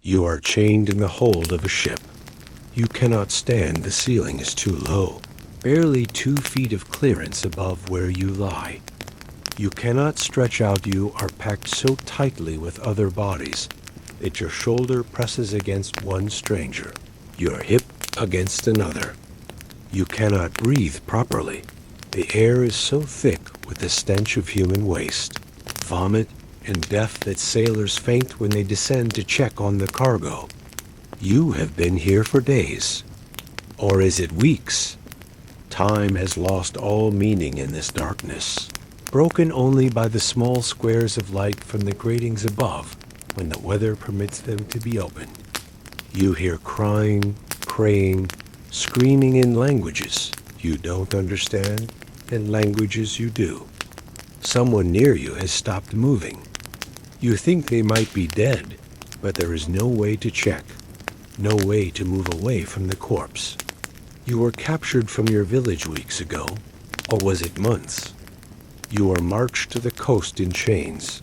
You are chained in the hold of a ship. You cannot stand, the ceiling is too low, barely 2 feet of clearance above where you lie. You cannot stretch out, you are packed so tightly with other bodies that your shoulder presses against one stranger, your hip against another. You cannot breathe properly. The air is so thick with the stench of human waste, vomit, and death that sailors faint when they descend to check on the cargo. You have been here for days. Or is it weeks? Time has lost all meaning in this darkness, broken only by the small squares of light from the gratings above when the weather permits them to be opened. You hear crying, praying, screaming in languages you don't understand and languages you do. Someone near you has stopped moving. You think they might be dead, but there is no way to check, no way to move away from the corpse. You were captured from your village weeks ago, or was it months? You were marched to the coast in chains,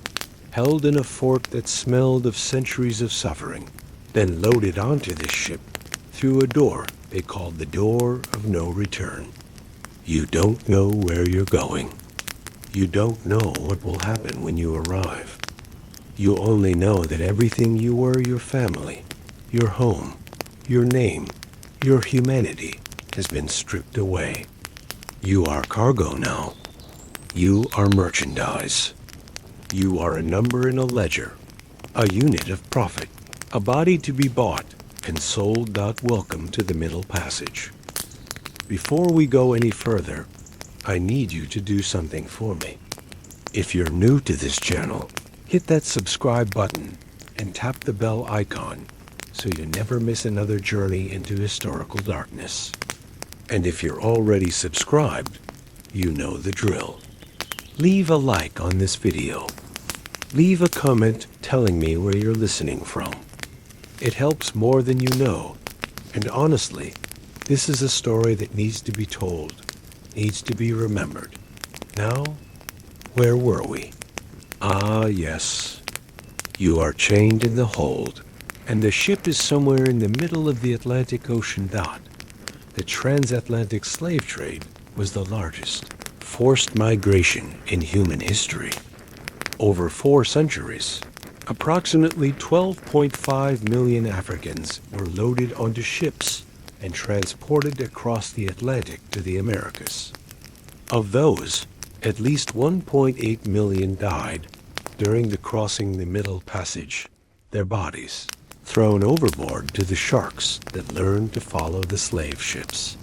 held in a fort that smelled of centuries of suffering, then loaded onto this ship through a door they called the Door of No Return. You don't know where you're going. You don't know what will happen when you arrive. You only know that everything you were, your family, your home, your name, your humanity, has been stripped away. You are cargo now. You are merchandise. You are a number in a ledger, a unit of profit, a body to be bought and sold, not welcome to the Middle Passage. Before we go any further, I need you to do something for me. If you're new to this channel, hit that subscribe button and tap the bell icon so you never miss another journey into historical darkness. And if you're already subscribed, you know the drill. Leave a like on this video. Leave a comment telling me where you're listening from. It helps more than you know, and honestly, this is a story that needs to be told, needs to be remembered. Now, where were we? Ah, yes. You are chained in the hold, and the ship is somewhere in the middle of the Atlantic Ocean. The transatlantic slave trade was the largest forced migration in human history. Over 4 centuries, approximately 12.5 million Africans were loaded onto ships and transported across the Atlantic to the Americas. Of those, at least 1.8 million died during the crossing the Middle Passage, their bodies thrown overboard to the sharks that learned to follow the slave ships.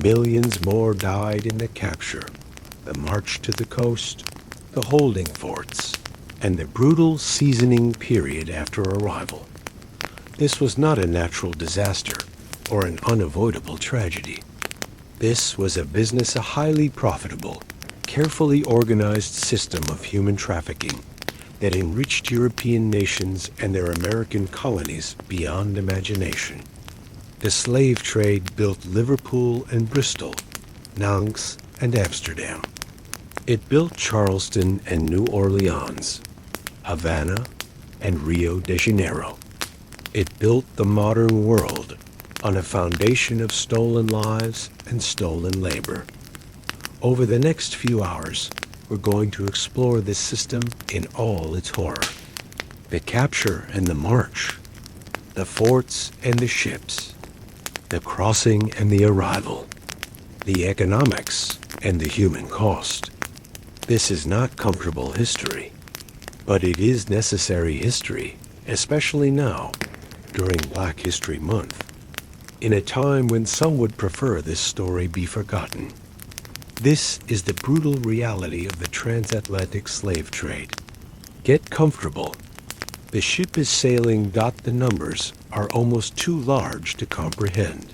Millions more died in the capture, the march to the coast, the holding forts, and the brutal seasoning period after arrival. This was not a natural disaster or an unavoidable tragedy. This was a business, a highly profitable, carefully organized system of human trafficking that enriched European nations and their American colonies beyond imagination. The slave trade built Liverpool and Bristol, Nantes and Amsterdam. It built Charleston and New Orleans, Havana and Rio de Janeiro. It built the modern world on a foundation of stolen lives and stolen labor. Over the next few hours, we're going to explore this system in all its horror. The capture and the march, the forts and the ships, the crossing and the arrival, the economics and the human cost. This is not comfortable history, but it is necessary history, especially now, during Black History Month, in a time when some would prefer this story be forgotten. This is the brutal reality of the transatlantic slave trade. Get comfortable. The ship is sailing. The numbers are almost too large to comprehend.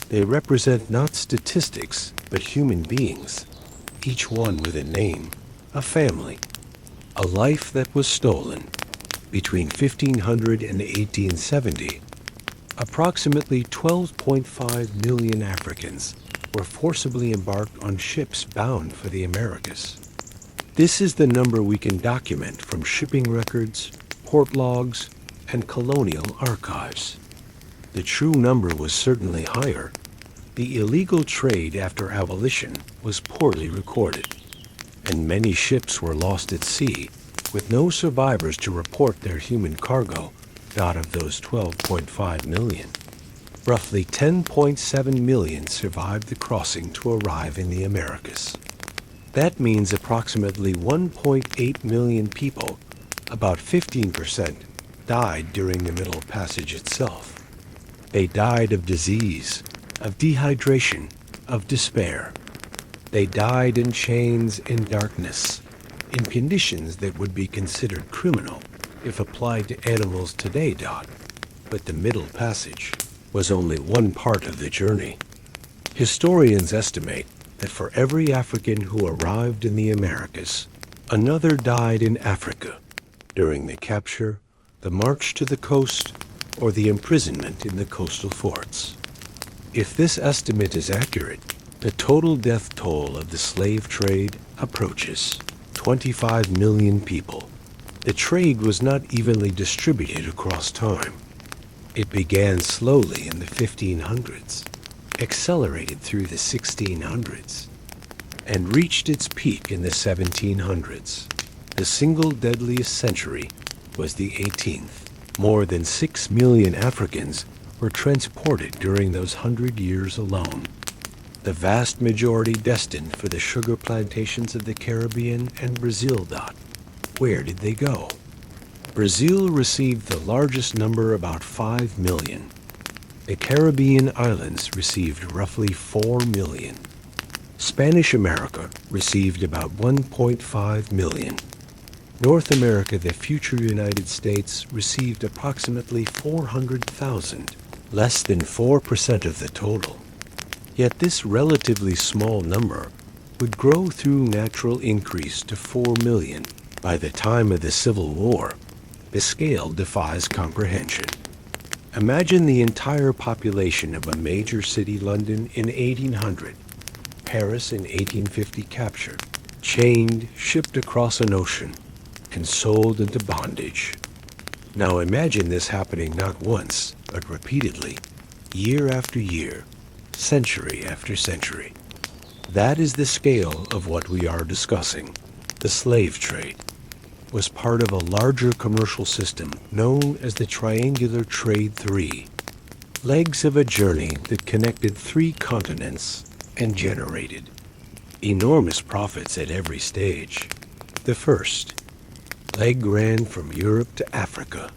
They represent not statistics, but human beings, each one with a name, a family, a life that was stolen. Between 1500 and 1870, approximately 12.5 million Africans were forcibly embarked on ships bound for the Americas. This is the number we can document from shipping records, port logs, and colonial archives. The true number was certainly higher. The illegal trade after abolition was poorly recorded, and many ships were lost at sea, with no survivors to report their human cargo. Out of those 12.5 million, roughly 10.7 million survived the crossing to arrive in the Americas. That means approximately 1.8 million people, about 15%, died during the Middle Passage itself. They died of disease, of dehydration, of despair. They died in chains in darkness, in conditions that would be considered criminal if applied to animals today. But the Middle Passage was only one part of the journey. Historians estimate that for every African who arrived in the Americas, another died in Africa during the capture, the march to the coast, or the imprisonment in the coastal forts. If this estimate is accurate, the total death toll of the slave trade approaches 25 million people. The trade was not evenly distributed across time. It began slowly in the 1500s, accelerated through the 1600s, and reached its peak in the 1700s. The single deadliest century was the 18th. More than 6 million Africans were transported during those 100 years alone. The vast majority destined for the sugar plantations of the Caribbean and Brazil. Where did they go? Brazil received the largest number, about 5 million. The Caribbean islands received roughly 4 million. Spanish America received about 1.5 million. North America, the future United States, received approximately 400,000, less than 4% of the total. Yet this relatively small number would grow through natural increase to 4 million. By the time of the Civil War, the scale defies comprehension. Imagine the entire population of a major city, London, in 1800, Paris in 1850 captured, chained, shipped across an ocean, and sold into bondage. Now imagine this happening not once, but repeatedly, year after year, century after century. That is the scale of what we are discussing. The slave trade was part of a larger commercial system known as the Triangular Trade 3, legs of a journey that connected 3 continents and generated enormous profits at every stage. The first leg ran from Europe to Africa.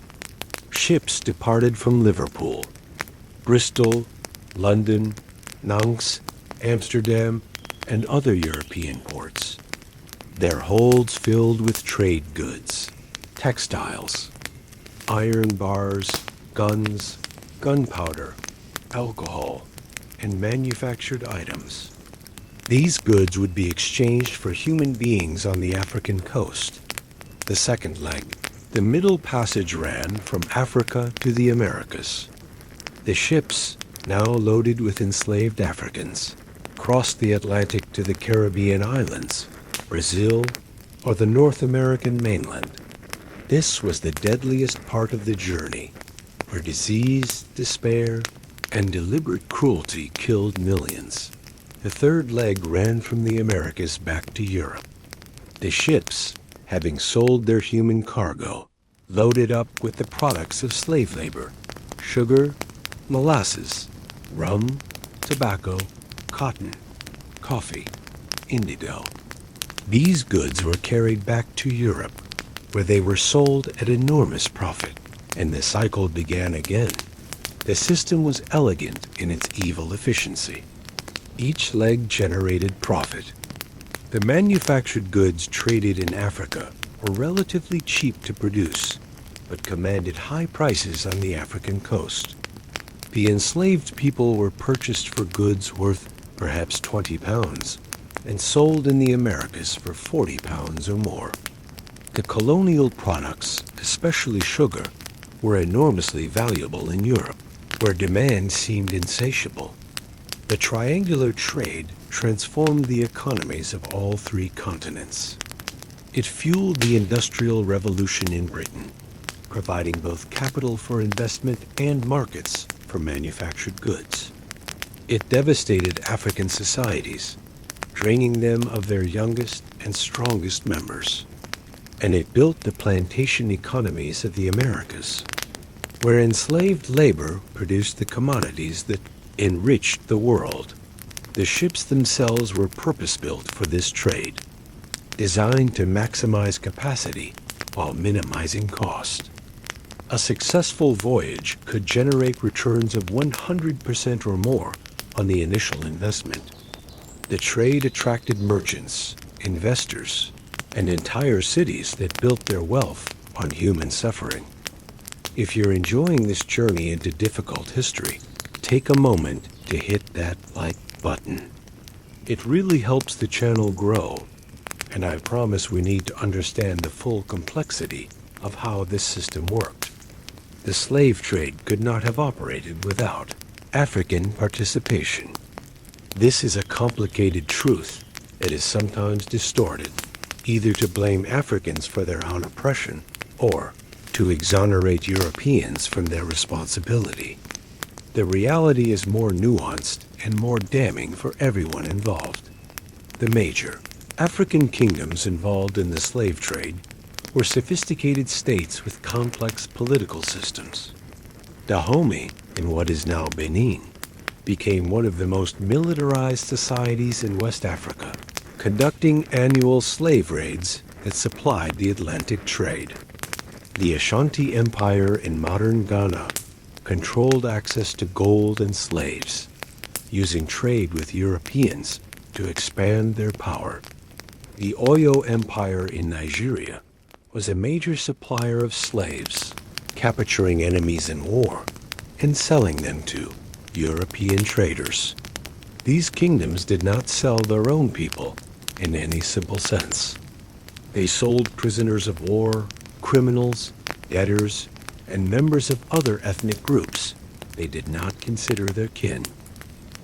Ships departed from Liverpool, Bristol, London, Nantes, Amsterdam, and other European ports. Their holds filled with trade goods, textiles, iron bars, guns, gunpowder, alcohol, and manufactured items. These goods would be exchanged for human beings on the African coast. The second leg, the Middle Passage, ran from Africa to the Americas. The ships, now loaded with enslaved Africans, crossed the Atlantic to the Caribbean islands, Brazil, or the North American mainland. This was the deadliest part of the journey, where disease, despair, and deliberate cruelty killed millions. The third leg ran from the Americas back to Europe. The ships, having sold their human cargo, loaded up with the products of slave labor, sugar, molasses, rum, tobacco, cotton, coffee, indigo. These goods were carried back to Europe, where they were sold at enormous profit, and the cycle began again. The system was elegant in its evil efficiency. Each leg generated profit. The manufactured goods traded in Africa were relatively cheap to produce, but commanded high prices on the African coast. The enslaved people were purchased for goods worth perhaps 20 pounds, and sold in the Americas for 40 pounds or more. The colonial products, especially sugar, were enormously valuable in Europe, where demand seemed insatiable. The triangular trade transformed the economies of all 3 continents. It fueled the Industrial Revolution in Britain, providing both capital for investment and markets for manufactured goods. It devastated African societies, draining them of their youngest and strongest members. And it built the plantation economies of the Americas, where enslaved labor produced the commodities that enriched the world. The ships themselves were purpose-built for this trade, designed to maximize capacity while minimizing cost. A successful voyage could generate returns of 100% or more on the initial investment. The trade attracted merchants, investors, and entire cities that built their wealth on human suffering. If you're enjoying this journey into difficult history, take a moment to hit that like button. It really helps the channel grow, and I promise we need to understand the full complexity of how this system worked. The slave trade could not have operated without African participation. This is a complicated truth that is sometimes distorted, either to blame Africans for their own oppression or to exonerate Europeans from their responsibility. The reality is more nuanced and more damning for everyone involved. The major African kingdoms involved in the slave trade were sophisticated states with complex political systems. Dahomey, in what is now Benin, became one of the most militarized societies in West Africa, conducting annual slave raids that supplied the Atlantic trade. The Ashanti Empire in modern Ghana controlled access to gold and slaves, using trade with Europeans to expand their power. The Oyo Empire in Nigeria was a major supplier of slaves, capturing enemies in war and selling them to European traders. These kingdoms did not sell their own people in any simple sense. They sold prisoners of war, criminals, debtors, and members of other ethnic groups they did not consider their kin.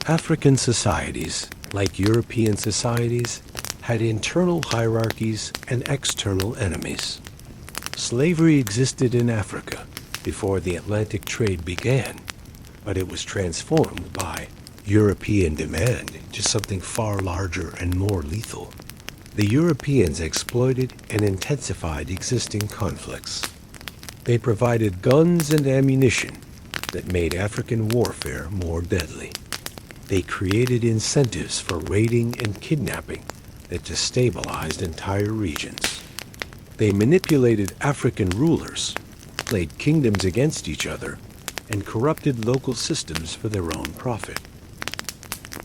African societies, like European societies, had internal hierarchies and external enemies. Slavery existed in Africa before the Atlantic trade began, but it was transformed by European demand into something far larger and more lethal. The Europeans exploited and intensified existing conflicts. They provided guns and ammunition that made African warfare more deadly. They created incentives for raiding and kidnapping that destabilized entire regions. They manipulated African rulers, played kingdoms against each other, and corrupted local systems for their own profit.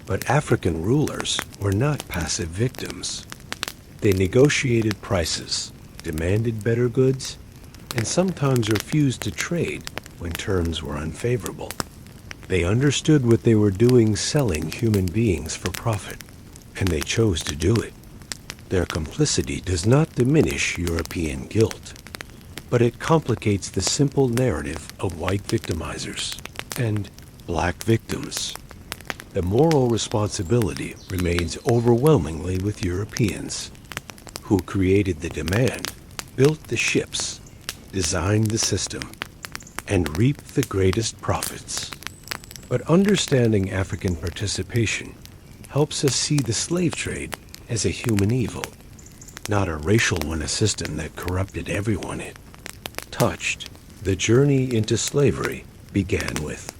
But African rulers were not passive victims. They negotiated prices, demanded better goods, and sometimes refused to trade when terms were unfavorable. They understood what they were doing selling human beings for profit, and they chose to do it. Their complicity does not diminish European guilt, but it complicates the simple narrative of white victimizers and black victims. The moral responsibility remains overwhelmingly with Europeans, who created the demand, built the ships, designed the system, and reaped the greatest profits. But understanding African participation helps us see the slave trade as a human evil, not a racial one, a system that corrupted everyone it touched. The journey into slavery began with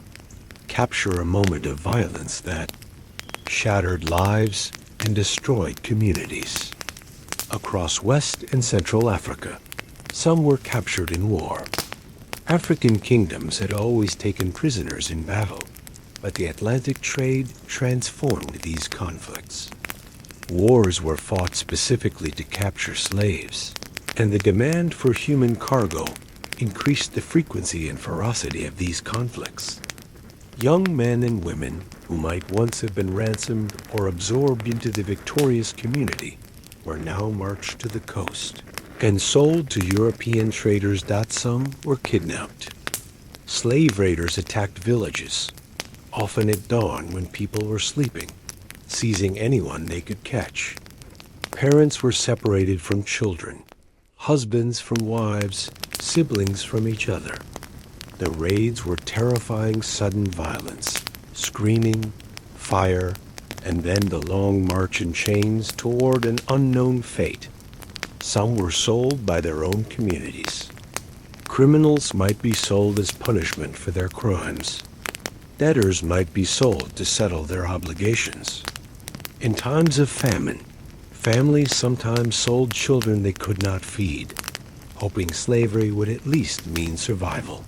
capture, a moment of violence that shattered lives and destroyed communities. Across West and Central Africa, some were captured in war. African kingdoms had always taken prisoners in battle, but the Atlantic trade transformed these conflicts. Wars were fought specifically to capture slaves, and the demand for human cargo increased the frequency and ferocity of these conflicts. Young men and women who might once have been ransomed or absorbed into the victorious community were now marched to the coast and sold to European traders. Some were kidnapped. Slave raiders attacked villages, often at dawn when people were sleeping, seizing anyone they could catch. Parents were separated from children, husbands from wives, siblings from each other. The raids were terrifying sudden violence, screaming, fire, and then the long march in chains toward an unknown fate. Some were sold by their own communities. Criminals might be sold as punishment for their crimes. Debtors might be sold to settle their obligations. In times of famine, families sometimes sold children they could not feed, hoping slavery would at least mean survival.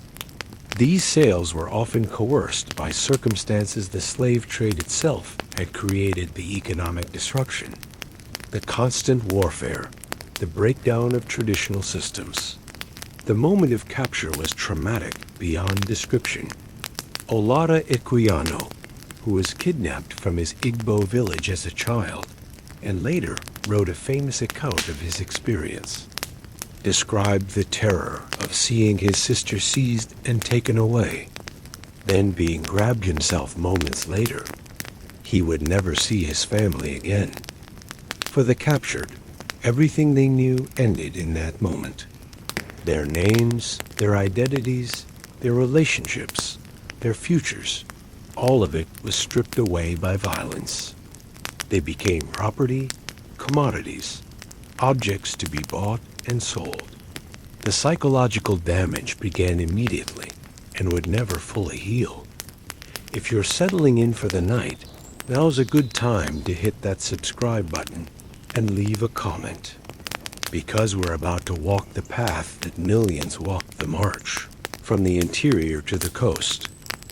These sales were often coerced by circumstances the slave trade itself had created the economic destruction. The constant warfare, the breakdown of traditional systems. The moment of capture was traumatic beyond description. Olada Equiano, who was kidnapped from his Igbo village as a child, and later wrote a famous account of his experience, described the terror of seeing his sister seized and taken away, then being grabbed himself moments later. He would never see his family again. For the captured, everything they knew ended in that moment. Their names, their identities, their relationships, their futures, all of it was stripped away by violence. They became property, commodities, objects to be bought and sold. The psychological damage began immediately and would never fully heal. If you're settling in for the night, now's a good time to hit that subscribe button and leave a comment, because we're about to walk the path that millions walked the march, from the interior to the coast.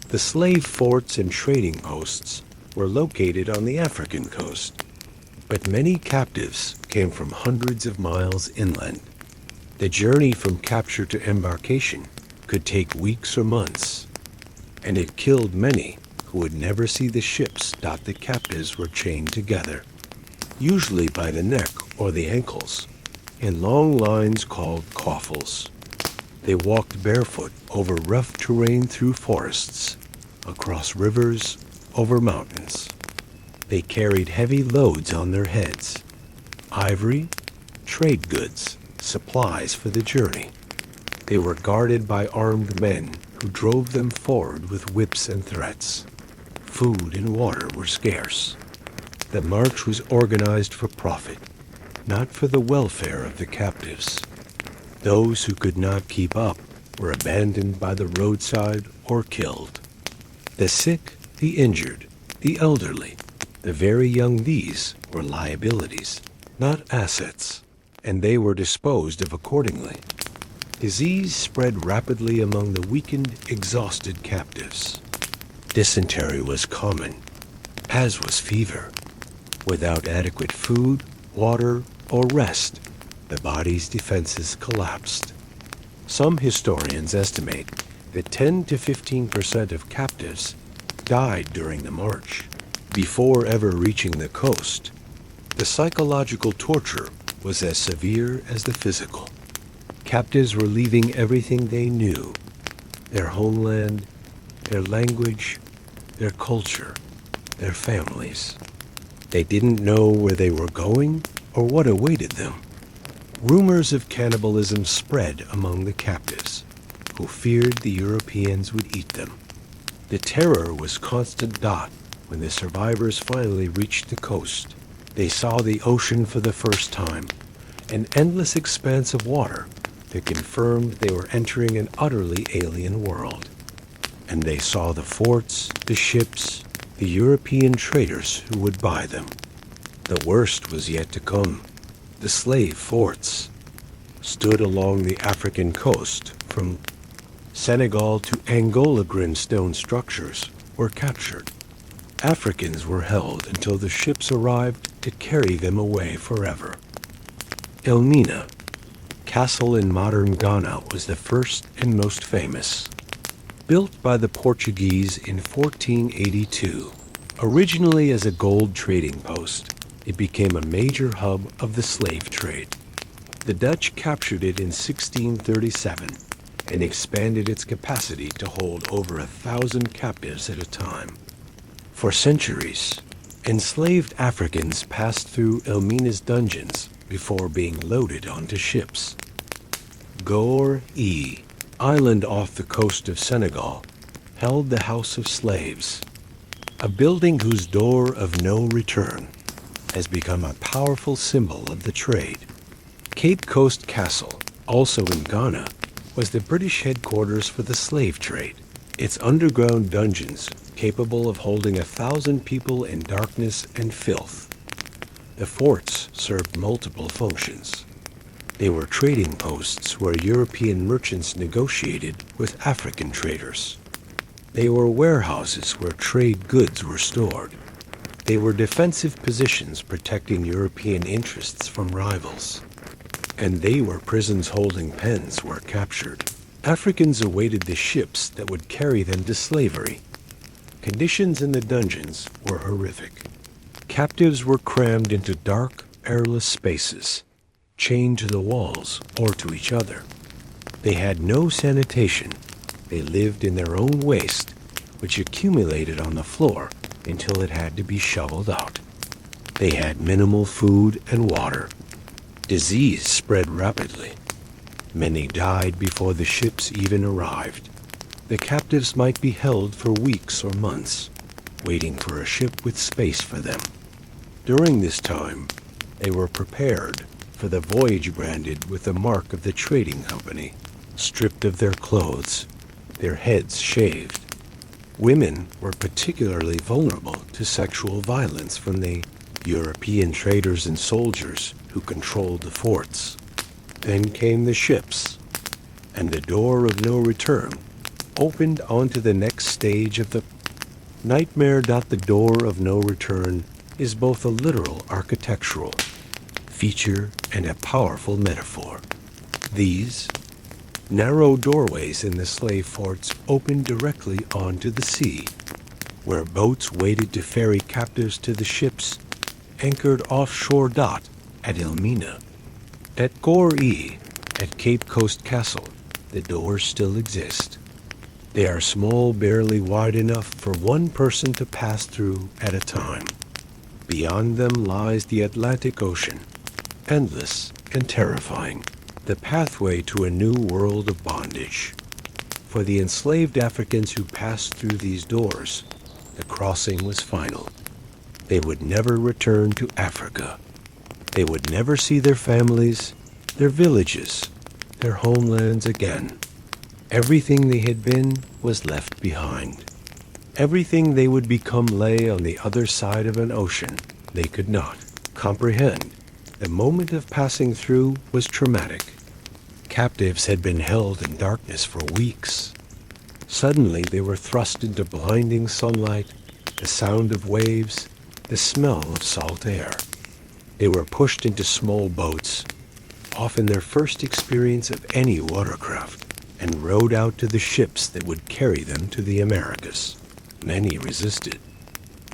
The slave forts and trading posts were located on the African coast, but many captives came from hundreds of miles inland. The journey from capture to embarkation could take weeks or months, and it killed many who would never see the ships the captives were chained together, usually by the neck or the ankles, in long lines called coffles. They walked barefoot over rough terrain through forests, across rivers, over mountains. They carried heavy loads on their heads, ivory, trade goods, supplies for the journey. They were guarded by armed men who drove them forward with whips and threats. Food and water were scarce. The march was organized for profit, not for the welfare of the captives. Those who could not keep up were abandoned by the roadside or killed. The sick, the injured, the elderly, the very young, these were liabilities, not assets, and they were disposed of accordingly. Disease spread rapidly among the weakened, exhausted captives. Dysentery was common, as was fever. Without adequate food, water, or rest, the body's defenses collapsed. Some historians estimate that 10 to 15% of captives died during the march, before ever reaching the coast. The psychological torture was as severe as the physical. Captives were leaving everything they knew, their homeland, their language, their culture, their families. They didn't know where they were going or what awaited them. Rumors of cannibalism spread among the captives, who feared the Europeans would eat them. The terror was constant. When the survivors finally reached the coast, they saw the ocean for the first time, an endless expanse of water that confirmed they were entering an utterly alien world. And they saw the forts, the ships, the European traders who would buy them. The worst was yet to come. The slave forts stood along the African coast. From Senegal to Angola, grindstone structures were captured. Africans were held until the ships arrived to carry them away forever. Elmina, castle in modern Ghana, was the first and most famous. Built by the Portuguese in 1482, originally as a gold trading post, it became a major hub of the slave trade. The Dutch captured it in 1637 and expanded its capacity to hold over 1,000 captives at a time. For centuries, enslaved Africans passed through Elmina's dungeons before being loaded onto ships. Gorée, island off the coast of Senegal, held the House of Slaves, a building whose door of no return has become a powerful symbol of the trade. Cape Coast Castle, also in Ghana, was the British headquarters for the slave trade. Its underground dungeons, capable of holding 1,000 people in darkness and filth. The forts served multiple functions. They were trading posts where European merchants negotiated with African traders. They were warehouses where trade goods were stored. They were defensive positions protecting European interests from rivals. And they were prisons holding pens where captured. Africans awaited the ships that would carry them to slavery. Conditions in the dungeons were horrific. Captives were crammed into dark, airless spaces, chained to the walls or to each other. They had no sanitation. They lived in their own waste, which accumulated on the floor until it had to be shoveled out. They had minimal food and water. Disease spread rapidly. Many died before the ships even arrived. The captives might be held for weeks or months, waiting for a ship with space for them. During this time, they were prepared for the voyage branded with the mark of the trading company, stripped of their clothes, their heads shaved. Women were particularly vulnerable to sexual violence from the European traders and soldiers who controlled the forts. Then came the ships, and the door of no return opened onto the next stage of the nightmare. The door of no return is both a literal architectural feature and a powerful metaphor. These narrow doorways in the slave forts opened directly onto the sea, where boats waited to ferry captives to the ships anchored offshore at Elmina. At Gorée, at Cape Coast Castle, the doors still exist. They are small, barely wide enough for one person to pass through at a time. Beyond them lies the Atlantic Ocean, endless and terrifying, the pathway to a new world of bondage. For the enslaved Africans who passed through these doors, the crossing was final. They would never return to Africa. They would never see their families, their villages, their homelands again. Everything they had been was left behind. Everything they would become lay on the other side of an ocean they could not comprehend. The moment of passing through was traumatic. Captives had been held in darkness for weeks. Suddenly they were thrust into blinding sunlight, the sound of waves, the smell of salt air. They were pushed into small boats, often their first experience of any watercraft, and rowed out to the ships that would carry them to the Americas. Many resisted.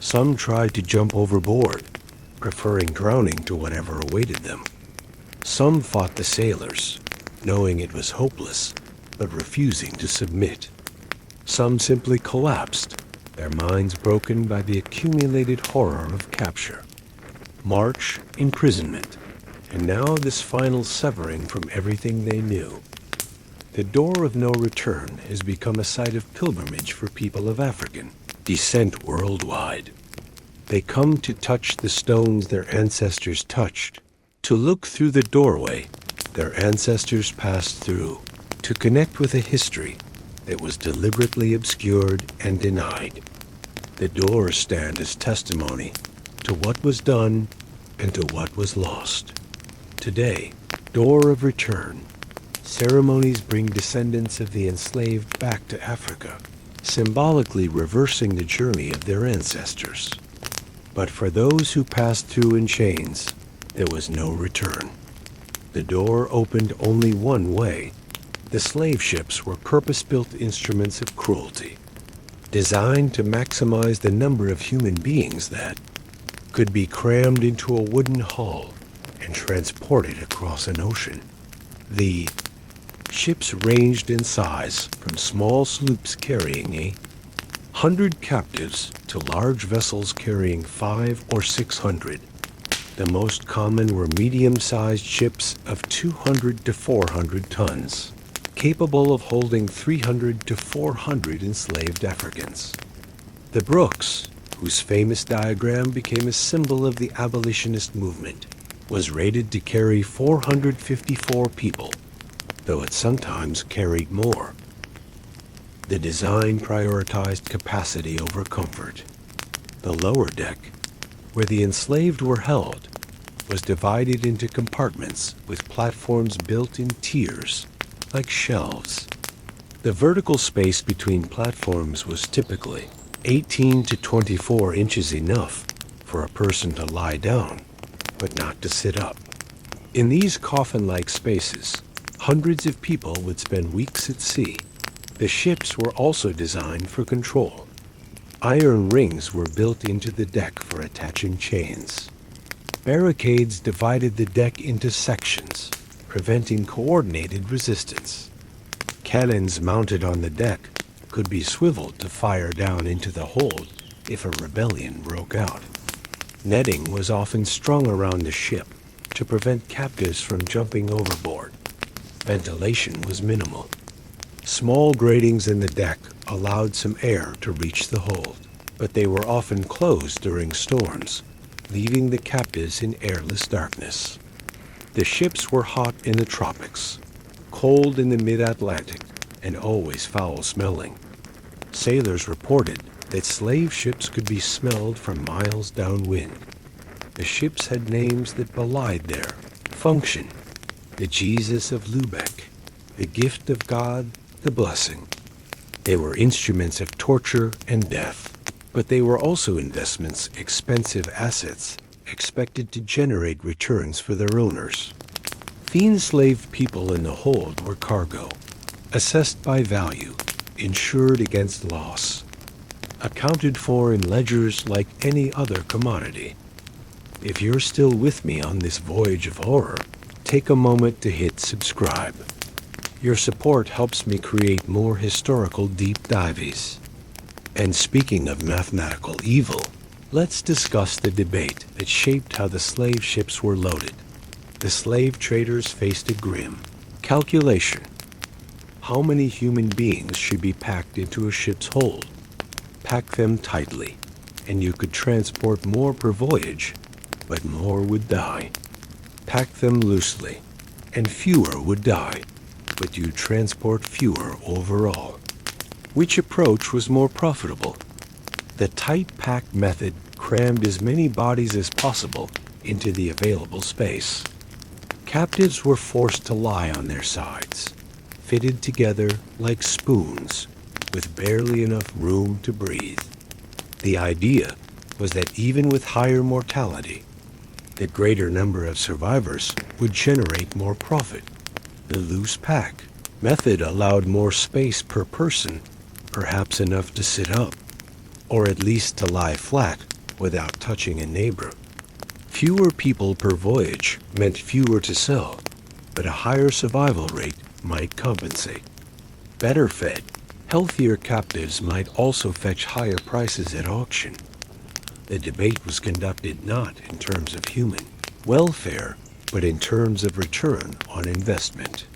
Some tried to jump overboard, preferring drowning to whatever awaited them. Some fought the sailors, knowing it was hopeless, but refusing to submit. Some simply collapsed, their minds broken by the accumulated horror of capture. March, imprisonment, and now this final severing from everything they knew. The door of no return has become a site of pilgrimage for people of African descent worldwide. They come to touch the stones their ancestors touched, to look through the doorway their ancestors passed through, to connect with a history that was deliberately obscured and denied. The doors stand as testimony to what was done and to what was lost. Today, door of return. Ceremonies bring descendants of the enslaved back to Africa, symbolically reversing the journey of their ancestors. But for those who passed through in chains, there was no return. The door opened only one way. The slave ships were purpose-built instruments of cruelty, designed to maximize the number of human beings that could be crammed into a wooden hull and transported across an ocean. The ships ranged in size from small sloops carrying 100 captives to large vessels carrying 500 or 600. The most common were medium-sized ships of 200 to 400 tons, capable of holding 300 to 400 enslaved Africans. The Brooks, whose famous diagram became a symbol of the abolitionist movement, was rated to carry 454 people, though it sometimes carried more. The design prioritized capacity over comfort. The lower deck, where the enslaved were held, was divided into compartments with platforms built in tiers, like shelves. The vertical space between platforms was typically 18 to 24 inches, enough for a person to lie down, but not to sit up. In these coffin-like spaces, hundreds of people would spend weeks at sea. The ships were also designed for control. Iron rings were built into the deck for attaching chains. Barricades divided the deck into sections, preventing coordinated resistance. Cannons mounted on the deck could be swiveled to fire down into the hold if a rebellion broke out. Netting was often strung around the ship to prevent captives from jumping overboard. Ventilation was minimal. Small gratings in the deck allowed some air to reach the hold, but they were often closed during storms, leaving the captives in airless darkness. The ships were hot in the tropics, cold in the mid-Atlantic, and always foul-smelling. Sailors reported that slave ships could be smelled from miles downwind. The ships had names that belied their function: the Jesus of Lubeck, the gift of God, the blessing. They were instruments of torture and death, but they were also investments, expensive assets, expected to generate returns for their owners. The enslaved people in the hold were cargo, assessed by value, insured against loss, accounted for in ledgers like any other commodity. If you're still with me on this voyage of horror, take a moment to hit subscribe. Your support helps me create more historical deep dives. And speaking of mathematical evil, let's discuss the debate that shaped how the slave ships were loaded. The slave traders faced a grim calculation. How many human beings should be packed into a ship's hold? Pack them tightly, and you could transport more per voyage, but more would die. Pack them loosely, and fewer would die, but you'd transport fewer overall. Which approach was more profitable? The tight pack method crammed as many bodies as possible into the available space. Captives were forced to lie on their sides, fitted together like spoons, with barely enough room to breathe. The idea was that even with higher mortality, the greater number of survivors would generate more profit. The loose pack method allowed more space per person, perhaps enough to sit up, or at least to lie flat without touching a neighbor. Fewer people per voyage meant fewer to sell, but a higher survival rate might compensate. Better fed, healthier captives might also fetch higher prices at auction. The debate was conducted not in terms of human welfare, but in terms of return on investment.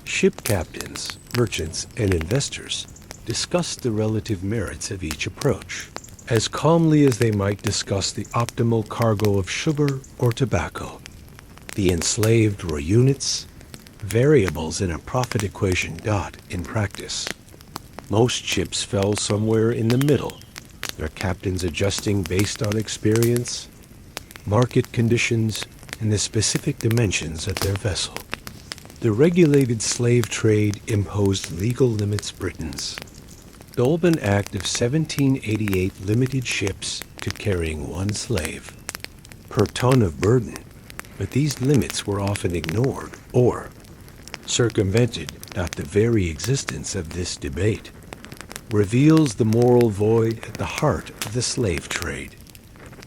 Ship captains, merchants, and investors discussed the relative merits of each approach, as calmly as they might discuss the optimal cargo of sugar or tobacco. The enslaved were units, variables in a profit equation. In practice, most ships fell somewhere in the middle, their captains adjusting based on experience, market conditions, and the specific dimensions of their vessel. The regulated slave trade imposed legal limits. Britain's Dolben Act of 1788 limited ships to carrying one slave per ton of burden, but these limits were often ignored or circumvented. The very existence of this debate reveals the moral void at the heart of the slave trade.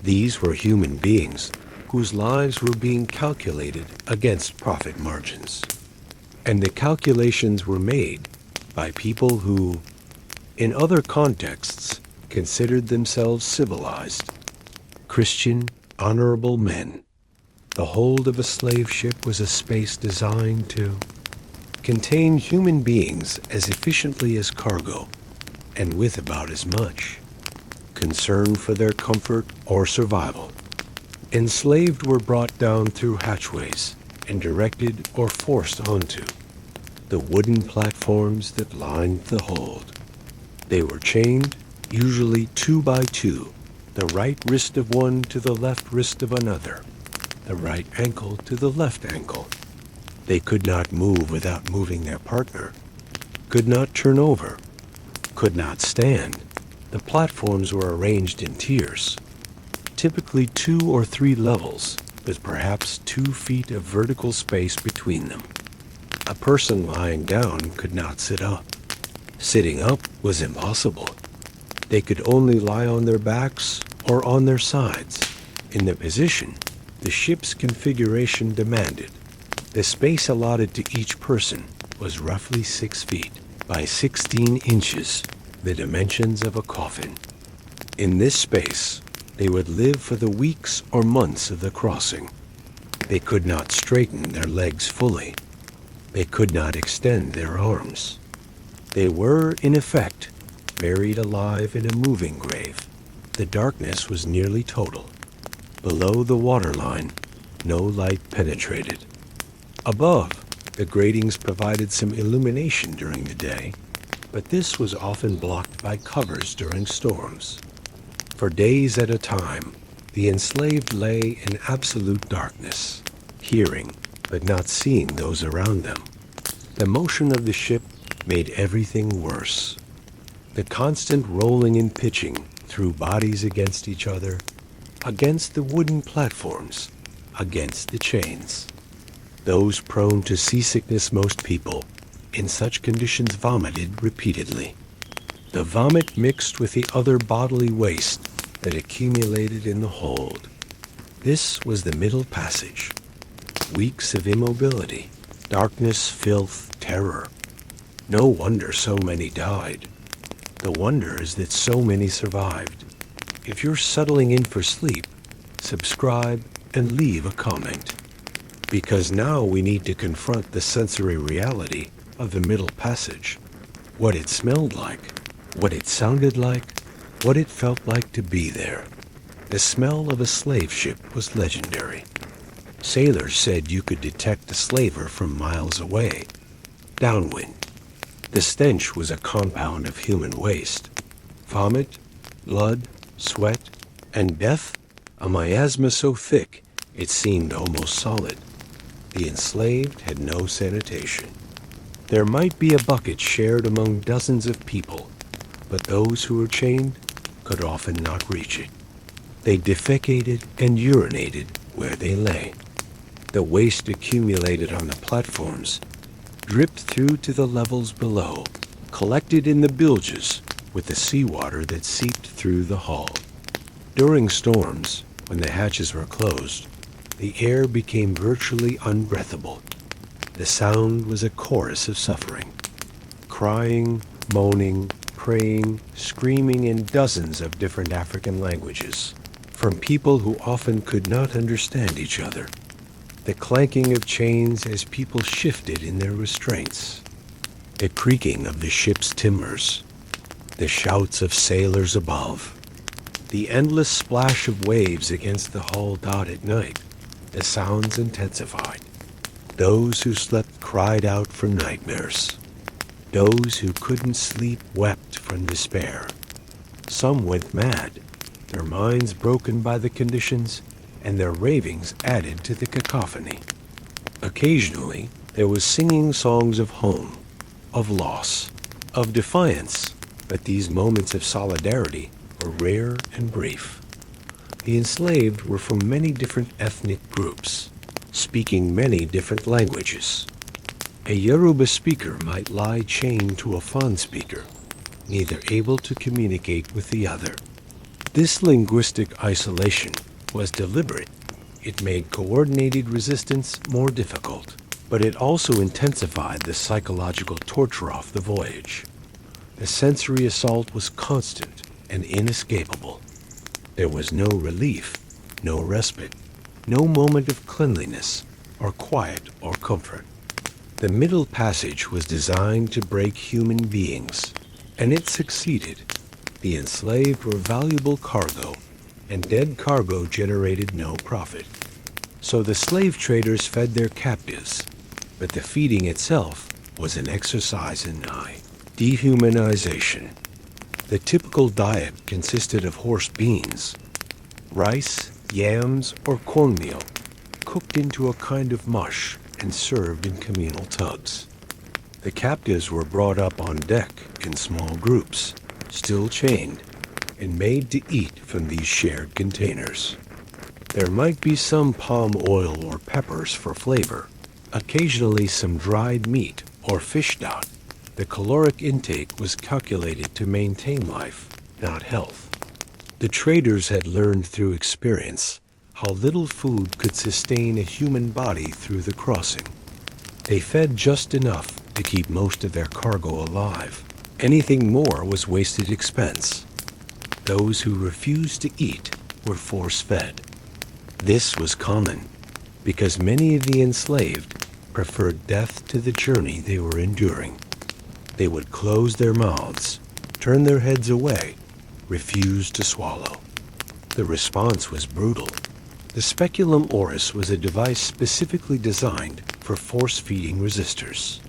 These were human beings whose lives were being calculated against profit margins. And the calculations were made by people who, in other contexts, considered themselves civilized, Christian, honorable men. The hold of a slave ship was a space designed to contain human beings as efficiently as cargo, and with about as much concern for their comfort or survival. Enslaved were brought down through hatchways and directed or forced onto the wooden platforms that lined the hold. They were chained, usually 2 by 2, the right wrist of one to the left wrist of another, the right ankle to the left ankle. They could not move without moving their partner, could not turn over, could not stand. The platforms were arranged in tiers, typically 2 or 3 levels, with perhaps 2 feet of vertical space between them. A person lying down could not sit up. Sitting up was impossible. They could only lie on their backs or on their sides. In the position the ship's configuration demanded, the space allotted to each person was roughly 6 feet by 16 inches, the dimensions of a coffin. In this space, they would live for the weeks or months of the crossing. They could not straighten their legs fully. They could not extend their arms. They were, in effect, buried alive in a moving grave. The darkness was nearly total. Below the waterline, no light penetrated. Above, the gratings provided some illumination during the day, but this was often blocked by covers during storms. For days at a time, the enslaved lay in absolute darkness, hearing but not seeing those around them. The motion of the ship made everything worse. The constant rolling and pitching threw bodies against each other, against the wooden platforms, against the chains. Those prone to seasickness, most people, in such conditions vomited repeatedly. The vomit mixed with the other bodily waste that accumulated in the hold. This was the middle passage. Weeks of immobility, darkness, filth, terror. No wonder so many died. The wonder is that so many survived. If you're settling in for sleep, subscribe and leave a comment. Because now we need to confront the sensory reality of the middle passage. What it smelled like, what it sounded like, what it felt like to be there. The smell of a slave ship was legendary. Sailors said you could detect a slaver from miles away, downwind. The stench was a compound of human waste. Vomit, blood, sweat, and death, a miasma so thick it seemed almost solid. The enslaved had no sanitation. There might be a bucket shared among dozens of people, but those who were chained could often not reach it. They defecated and urinated where they lay. The waste accumulated on the platforms dripped through to the levels below, collected in the bilges with the seawater that seeped through the hull. During storms, when the hatches were closed, the air became virtually unbreathable. The sound was a chorus of suffering. Crying, moaning, praying, screaming in dozens of different African languages, from people who often could not understand each other. The clanking of chains as people shifted in their restraints. The creaking of the ship's timbers. The shouts of sailors above. The endless splash of waves against the hull at night. The sounds intensified. Those who slept cried out from nightmares. Those who couldn't sleep wept from despair. Some went mad, their minds broken by the conditions, and their ravings added to the cacophony. Occasionally, there was singing songs of home, of loss, of defiance, but these moments of solidarity were rare and brief. The enslaved were from many different ethnic groups, speaking many different languages. A Yoruba speaker might lie chained to a Fan speaker, neither able to communicate with the other. This linguistic isolation was deliberate. It made coordinated resistance more difficult, but it also intensified the psychological torture off the voyage. The sensory assault was constant and inescapable. There was no relief, no respite. no moment of cleanliness or quiet or comfort. The Middle Passage was designed to break human beings, and it succeeded. The enslaved were valuable cargo, and dead cargo generated no profit. So the slave traders fed their captives, but the feeding itself was an exercise in dehumanization. The typical diet consisted of horse beans, rice, yams, or cornmeal, cooked into a kind of mush and served in communal tubs. The captives were brought up on deck in small groups, still chained, and made to eat from these shared containers. There might be some palm oil or peppers for flavor, occasionally some dried meat or fish stock. The caloric intake was calculated to maintain life, not health. The traders had learned through experience how little food could sustain a human body through the crossing. They fed just enough to keep most of their cargo alive. Anything more was wasted expense. Those who refused to eat were force-fed. This was common because many of the enslaved preferred death to the journey they were enduring. They would close their mouths, turn their heads away, refuse to swallow. The response was brutal. The speculum oris was a device specifically designed for force-feeding resistors.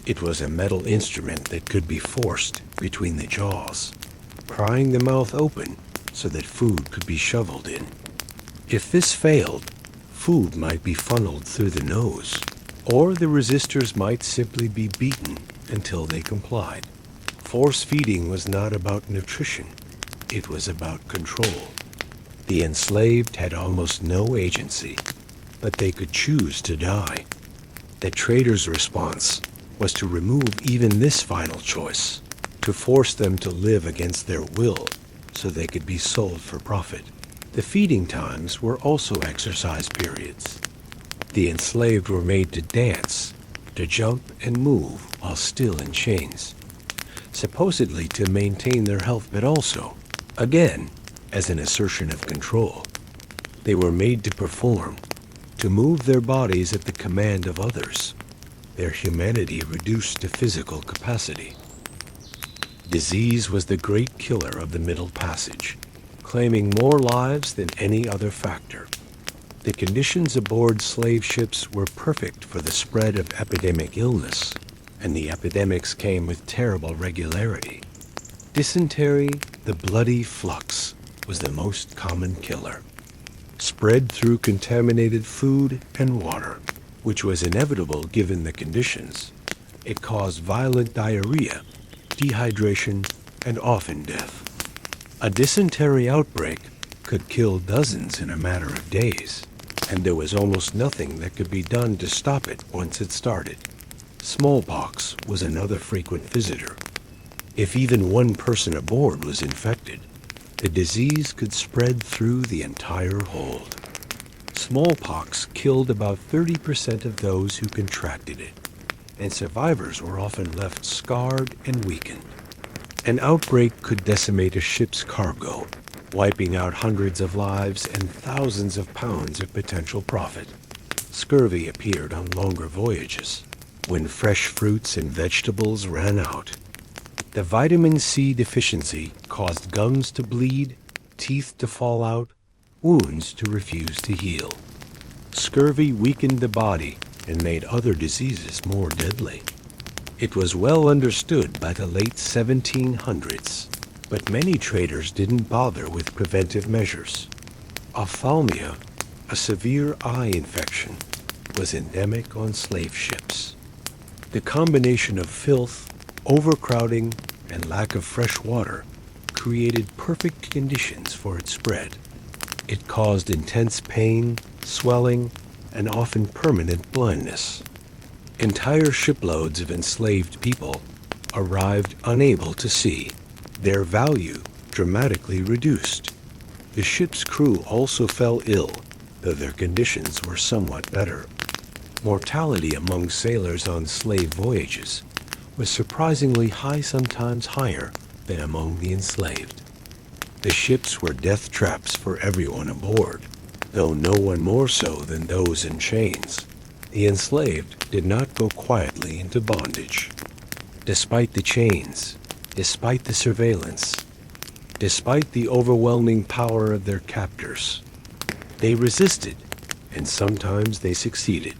It was a metal instrument that could be forced between the jaws, prying the mouth open so that food could be shoveled in. If this failed, food might be funneled through the nose, or the resistors might simply be beaten until they complied. Force feeding was not about nutrition, it was about control. The enslaved had almost no agency, but they could choose to die. The trader's response was to remove even this final choice, to force them to live against their will so they could be sold for profit. The feeding times were also exercise periods. The enslaved were made to dance, to jump and move while still in chains, supposedly to maintain their health, but also, again, as an assertion of control. They were made to perform, to move their bodies at the command of others, their humanity reduced to physical capacity. Disease was the great killer of the Middle Passage, claiming more lives than any other factor. The conditions aboard slave ships were perfect for the spread of epidemic illness, and the epidemics came with terrible regularity. Dysentery, the bloody flux, was the most common killer, spread through contaminated food and water, which was inevitable given the conditions. It caused violent diarrhea, dehydration, and often death. A dysentery outbreak could kill dozens in a matter of days, and there was almost nothing that could be done to stop it once it started. Smallpox was another frequent visitor. If even one person aboard was infected, the disease could spread through the entire hold. Smallpox killed about 30% of those who contracted it, and survivors were often left scarred and weakened. An outbreak could decimate a ship's cargo, wiping out hundreds of lives and thousands of pounds of potential profit. Scurvy appeared on longer voyages, when fresh fruits and vegetables ran out. The vitamin C deficiency caused gums to bleed, teeth to fall out, wounds to refuse to heal. Scurvy weakened the body and made other diseases more deadly. It was well understood by the late 1700s, but many traders didn't bother with preventive measures. Ophthalmia, a severe eye infection, was endemic on slave ships. The combination of filth, overcrowding, and lack of fresh water created perfect conditions for its spread. It caused intense pain, swelling, and often permanent blindness. Entire shiploads of enslaved people arrived unable to see, their value dramatically reduced. The ship's crew also fell ill, though their conditions were somewhat better. Mortality among sailors on slave voyages was surprisingly high, sometimes higher than among the enslaved. The ships were death traps for everyone aboard. though no one more so than those in chains. The enslaved did not go quietly into bondage. Despite the chains, despite the surveillance, despite the overwhelming power of their captors, they resisted, and sometimes they succeeded.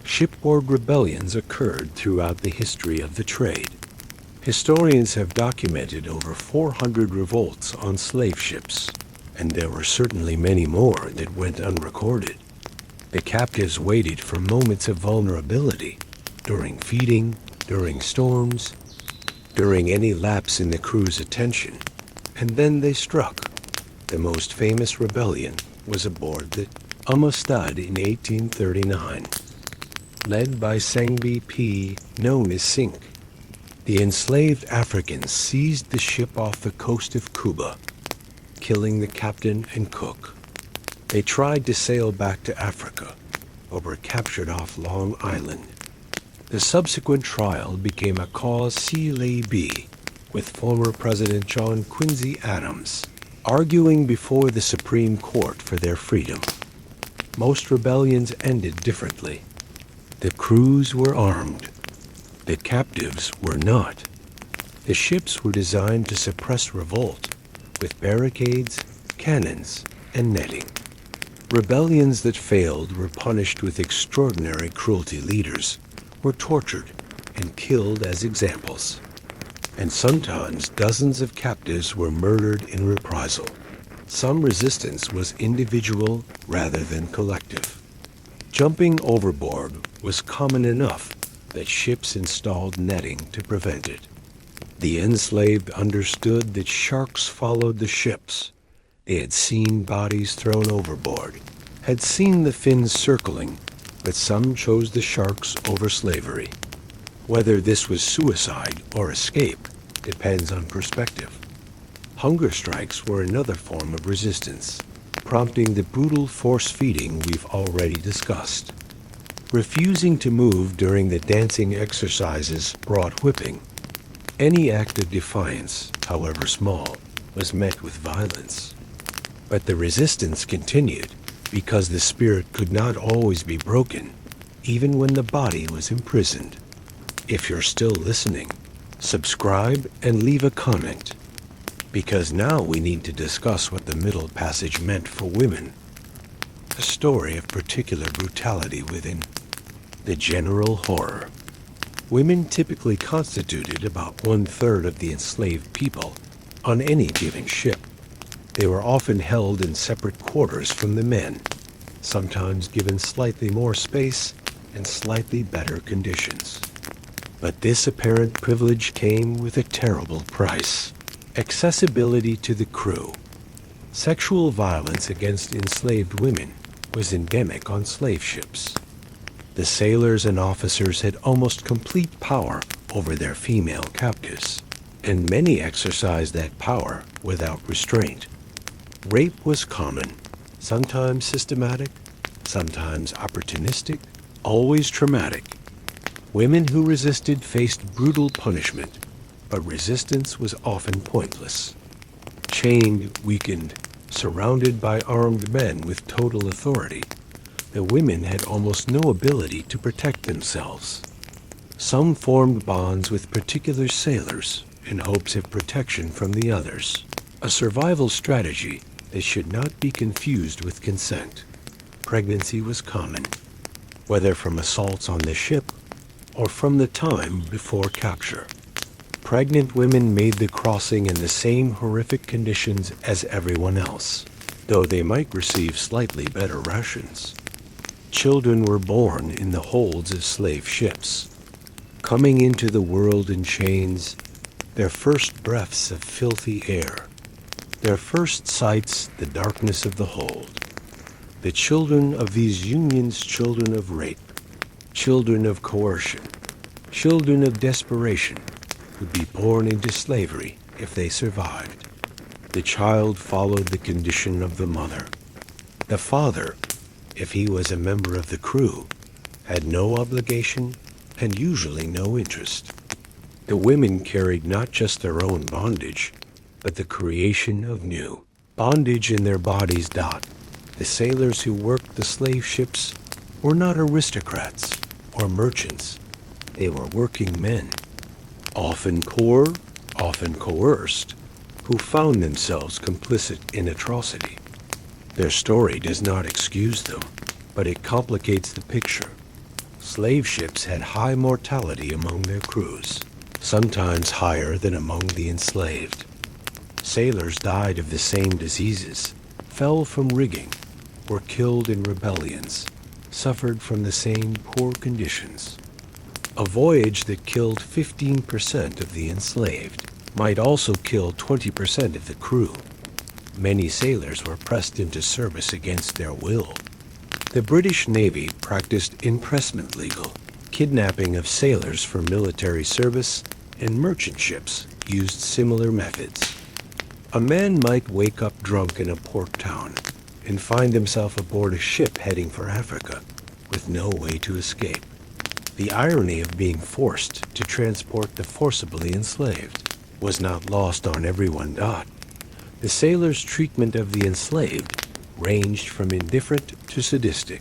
Shipboard rebellions occurred throughout the history of the trade. Historians have documented over 400 revolts on slave ships, and there were certainly many more that went unrecorded. The captives waited for moments of vulnerability, during feeding, during storms, during any lapse in the crew's attention, and then they struck. The most famous rebellion was aboard the Amistad in 1839, led by Sangbi P, known as Sink. The enslaved Africans seized the ship off the coast of Cuba, killing the captain and cook. They tried to sail back to Africa, but were captured off Long Island. The subsequent trial became a cause célèbre, with former President John Quincy Adams arguing before the Supreme Court for their freedom. Most rebellions ended differently. The crews were armed. The captives were not. The ships were designed to suppress revolt, with barricades, cannons, and netting. Rebellions that failed were punished with extraordinary cruelty. Leaders were tortured and killed as examples. And sometimes dozens of captives were murdered in reprisal. Some resistance was individual rather than collective. Jumping overboard was common enough that ships installed netting to prevent it. The enslaved understood that sharks followed the ships. They had seen bodies thrown overboard, had seen the fins circling, but some chose the sharks over slavery. Whether this was suicide or escape depends on perspective. Hunger strikes were another form of resistance, prompting the brutal force-feeding we've already discussed. Refusing to move during the dancing exercises brought whipping. Any act of defiance, however small, was met with violence. But the resistance continued because the spirit could not always be broken, even when the body was imprisoned. If you're still listening, subscribe and leave a comment, because now we need to discuss what the Middle Passage meant for women. A story of particular brutality within the general horror. Women typically constituted about 1/3 of the enslaved people on any given ship. They were often held in separate quarters from the men, sometimes given slightly more space and slightly better conditions. But this apparent privilege came with a terrible price: accessibility to the crew. Sexual violence against enslaved women was endemic on slave ships. The sailors and officers had almost complete power over their female captives, and many exercised that power without restraint. Rape was common, sometimes systematic, sometimes opportunistic, always traumatic. Women who resisted faced brutal punishment, but resistance was often pointless. Chained, weakened, surrounded by armed men with total authority, the women had almost no ability to protect themselves. Some formed bonds with particular sailors in hopes of protection from the others, a survival strategy that should not be confused with consent. Pregnancy was common, whether from assaults on the ship or from the time before capture. Pregnant women made the crossing in the same horrific conditions as everyone else, though they might receive slightly better rations. Children were born in the holds of slave ships, coming into the world in chains, their first breaths of filthy air, their first sights the darkness of the hold. The children of these unions, children of rape, children of coercion, children of desperation, would be born into slavery if they survived. The child followed the condition of the mother. The father, if he was a member of the crew, had no obligation and usually no interest. The women carried not just their own bondage, but the creation of new. Bondage in their bodies. The sailors who worked the slave ships were not aristocrats or merchants. They were working men, often poor, often coerced, who found themselves complicit in atrocity. Their story does not excuse them, but it complicates the picture. Slave ships had high mortality among their crews, sometimes higher than among the enslaved. Sailors died of the same diseases, fell from rigging, were killed in rebellions, suffered from the same poor conditions. A voyage that killed 15% of the enslaved might also kill 20% of the crew. Many sailors were pressed into service against their will. The British Navy practiced impressment legal, kidnapping of sailors for military service, and merchant ships used similar methods. A man might wake up drunk in a port town and find himself aboard a ship heading for Africa with no way to escape. The irony of being forced to transport the forcibly enslaved was not lost on everyone. The sailors' treatment of the enslaved ranged from indifferent to sadistic.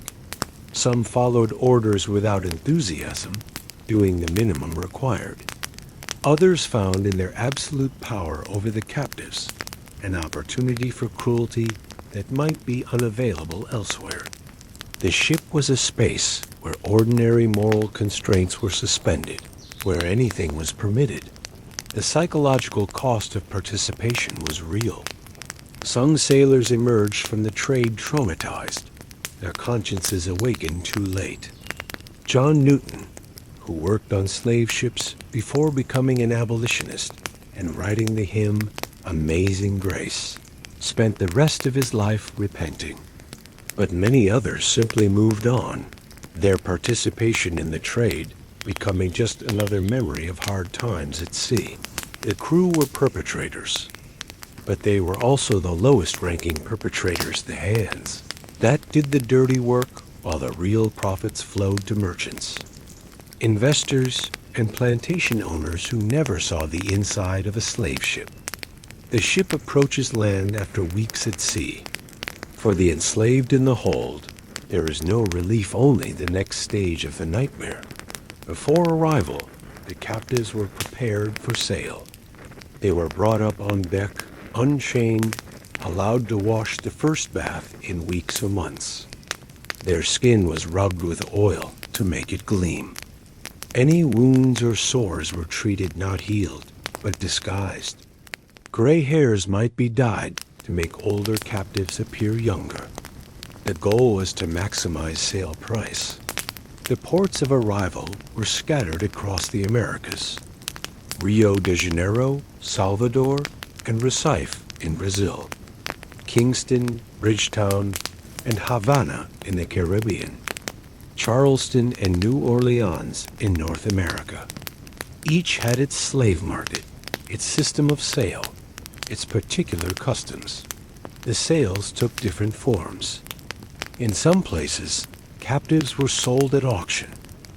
Some followed orders without enthusiasm, doing the minimum required. Others found in their absolute power over the captives an opportunity for cruelty that might be unavailable elsewhere. The ship was a space where ordinary moral constraints were suspended, where anything was permitted. The psychological cost of participation was real. Some sailors emerged from the trade traumatized, their consciences awakened too late. John Newton, who worked on slave ships before becoming an abolitionist and writing the hymn Amazing Grace, spent the rest of his life repenting. But many others simply moved on, their participation in the trade becoming just another memory of hard times at sea. The crew were perpetrators, but they were also the lowest-ranking perpetrators, the hands. That did the dirty work while the real profits flowed to merchants, investors, and plantation owners who never saw the inside of a slave ship. The ship approaches land after weeks at sea. For the enslaved in the hold, there is no relief, only the next stage of the nightmare. Before arrival, the captives were prepared for sail. They were brought up on deck, unchained, allowed to wash the first bath in weeks or months. Their skin was rubbed with oil to make it gleam. Any wounds or sores were treated, not healed, but disguised. Gray hairs might be dyed to make older captives appear younger. The goal was to maximize sale price. The ports of arrival were scattered across the Americas: Rio de Janeiro, Salvador, and Recife in Brazil, Kingston, Bridgetown, and Havana in the Caribbean, Charleston and New Orleans in North America. Each had its slave market, its system of sale, its particular customs. The sales took different forms. In some places, captives were sold at auction,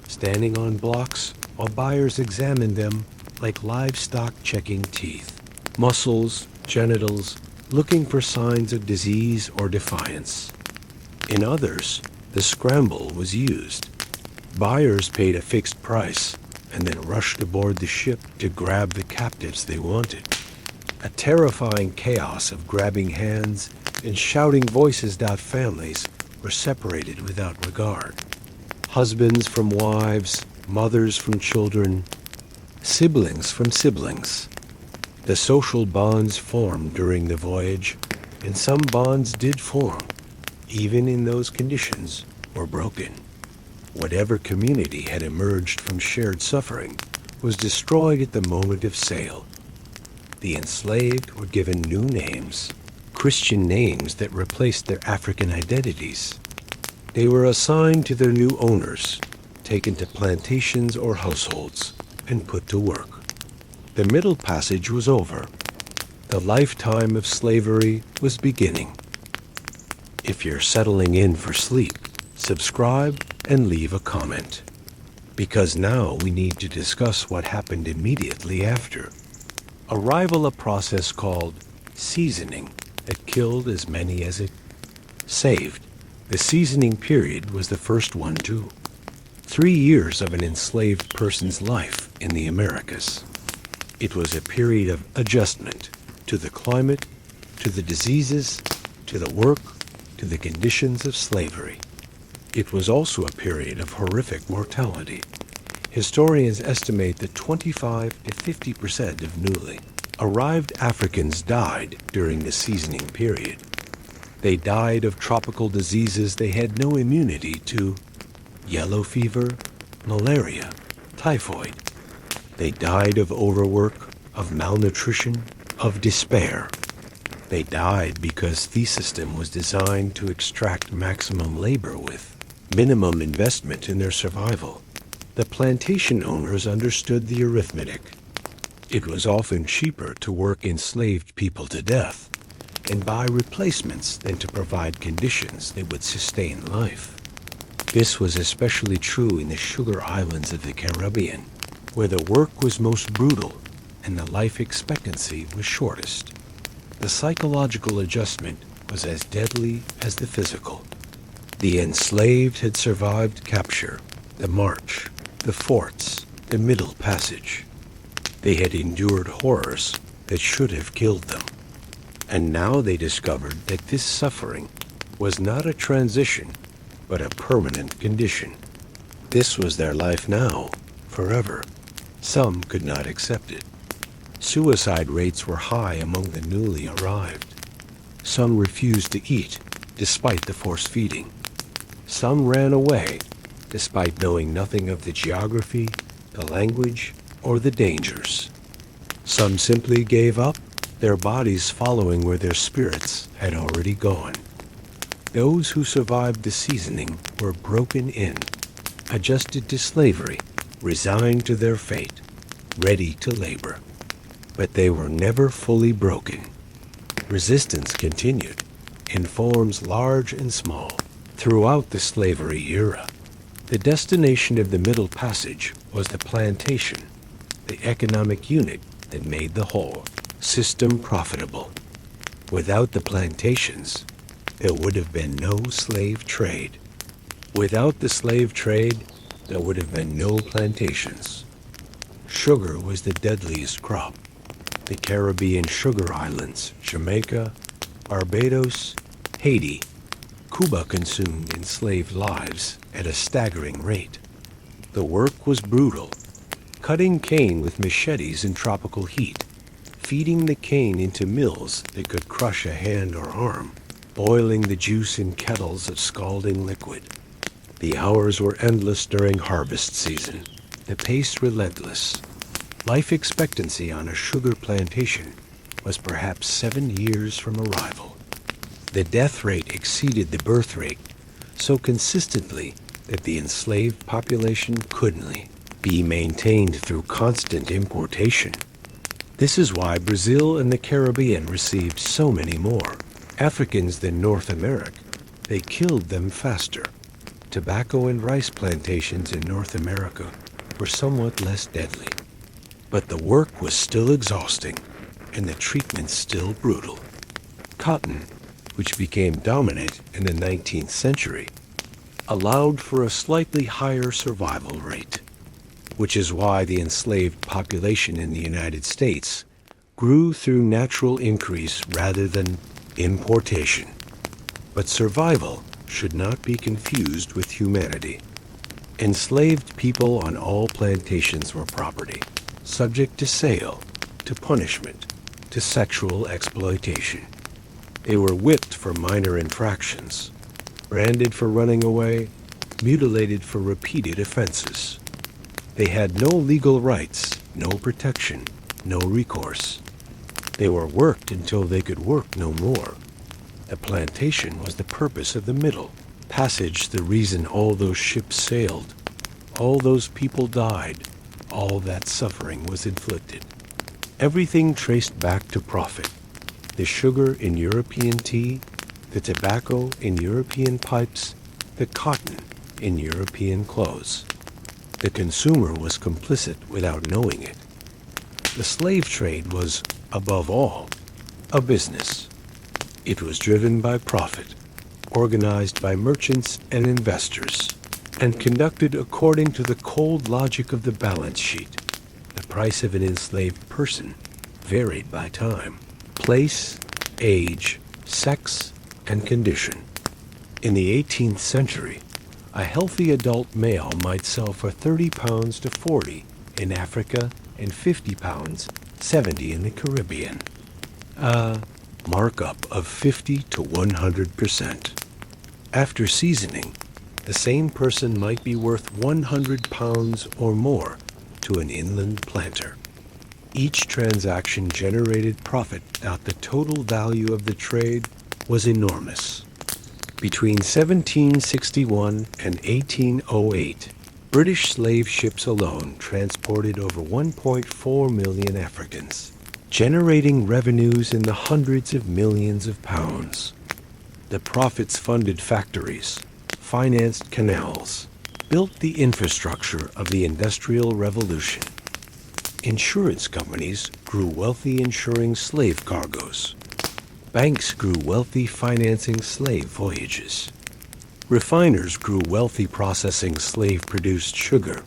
standing on blocks while buyers examined them like livestock checking teeth, muscles, genitals, looking for signs of disease or defiance. In others, the scramble was used. Buyers paid a fixed price and then rushed aboard the ship to grab the captives they wanted. A terrifying chaos of grabbing hands and shouting voices. Families were separated without regard. Husbands from wives, mothers from children, siblings from siblings. The social bonds formed during the voyage, and some bonds did form, even in those conditions, were broken. Whatever community had emerged from shared suffering was destroyed at the moment of sale. The enslaved were given new names, Christian names that replaced their African identities. They were assigned to their new owners, taken to plantations or households, and put to work. The Middle Passage was over. The lifetime of slavery was beginning. If you're settling in for sleep, subscribe and leave a comment, because now we need to discuss what happened immediately after. Arrival, a process called seasoning that killed as many as it Saved. The seasoning period was the first one too. 3 years of an enslaved person's life in the Americas. It was a period of adjustment to the climate, to the diseases, to the work, to the conditions of slavery. It was also a period of horrific mortality. Historians estimate that 25 to 50% of newly arrived Africans died during the seasoning period. They died of tropical diseases they had no immunity to: yellow fever, malaria, typhoid. They died of overwork, of malnutrition, of despair. They died because the system was designed to extract maximum labor with minimum investment in their survival. The plantation owners understood the arithmetic. It was often cheaper to work enslaved people to death and buy replacements than to provide conditions that would sustain life. This was especially true in the sugar islands of the Caribbean, where the work was most brutal and the life expectancy was shortest. The psychological adjustment was as deadly as the physical. The enslaved had survived capture, the march, the forts, the Middle Passage. They had endured horrors that should have killed them. And now they discovered that this suffering was not a transition, but a permanent condition. This was their life now, forever. Some could not accept it. Suicide rates were high among the newly arrived. Some refused to eat, despite the force feeding. Some ran away, despite knowing nothing of the geography, the language, or the dangers. Some simply gave up, their bodies following where their spirits had already gone. Those who survived the seasoning were broken in, adjusted to slavery, resigned to their fate, ready to labor. But they were never fully broken. Resistance continued, in forms large and small, throughout the slavery era. The destination of the Middle Passage was the plantation, the economic unit that made the whole system profitable. Without the plantations, there would have been no slave trade. Without the slave trade, there would have been no plantations. Sugar was the deadliest crop. The Caribbean sugar islands, Jamaica, Barbados, Haiti, Cuba consumed enslaved lives at a staggering rate. The work was brutal, cutting cane with machetes in tropical heat, feeding the cane into mills that could crush a hand or arm, boiling the juice in kettles of scalding liquid. The hours were endless during harvest season, the pace relentless. Life expectancy on a sugar plantation was perhaps 7 years from arrival. The death rate exceeded the birth rate so consistently that the enslaved population couldn't be maintained through constant importation. This is why Brazil and the Caribbean received so many more Africans than North America. They killed them faster. Tobacco and rice plantations in North America were somewhat less deadly. But the work was still exhausting, and the treatment still brutal. Cotton, which became dominant in the 19th century, allowed for a slightly higher survival rate, which is why the enslaved population in the United States grew through natural increase rather than importation. But survival should not be confused with humanity. Enslaved people on all plantations were property, subject to sale, to punishment, to sexual exploitation. They were whipped for minor infractions, branded for running away, mutilated for repeated offenses. They had no legal rights, no protection, no recourse. They were worked until they could work no more. The plantation was the purpose of the Middle Passage, the reason all those ships sailed, all those people died, all that suffering was inflicted. Everything traced back to profit. The sugar in European tea, the tobacco in European pipes, the cotton in European clothes. The consumer was complicit without knowing it. The slave trade was, above all, a business. It was driven by profit. organized by merchants and investors, and conducted according to the cold logic of the balance sheet. The price of an enslaved person varied by time, place, age, sex, and condition. In the 18th century, a healthy adult male might sell for 30 pounds to 40 in Africa and 50 pounds, 70 in the Caribbean. A markup of 50 to 100%. After seasoning, the same person might be worth 100 pounds or more to an inland planter. Each transaction generated profit that the total value of the trade was enormous. Between 1761 and 1808, British slave ships alone transported over 1.4 million Africans, generating revenues in the hundreds of millions of pounds. The profits funded factories, financed canals, built the infrastructure of the Industrial Revolution. Insurance companies grew wealthy insuring slave cargoes. Banks grew wealthy financing slave voyages. Refiners grew wealthy processing slave-produced sugar.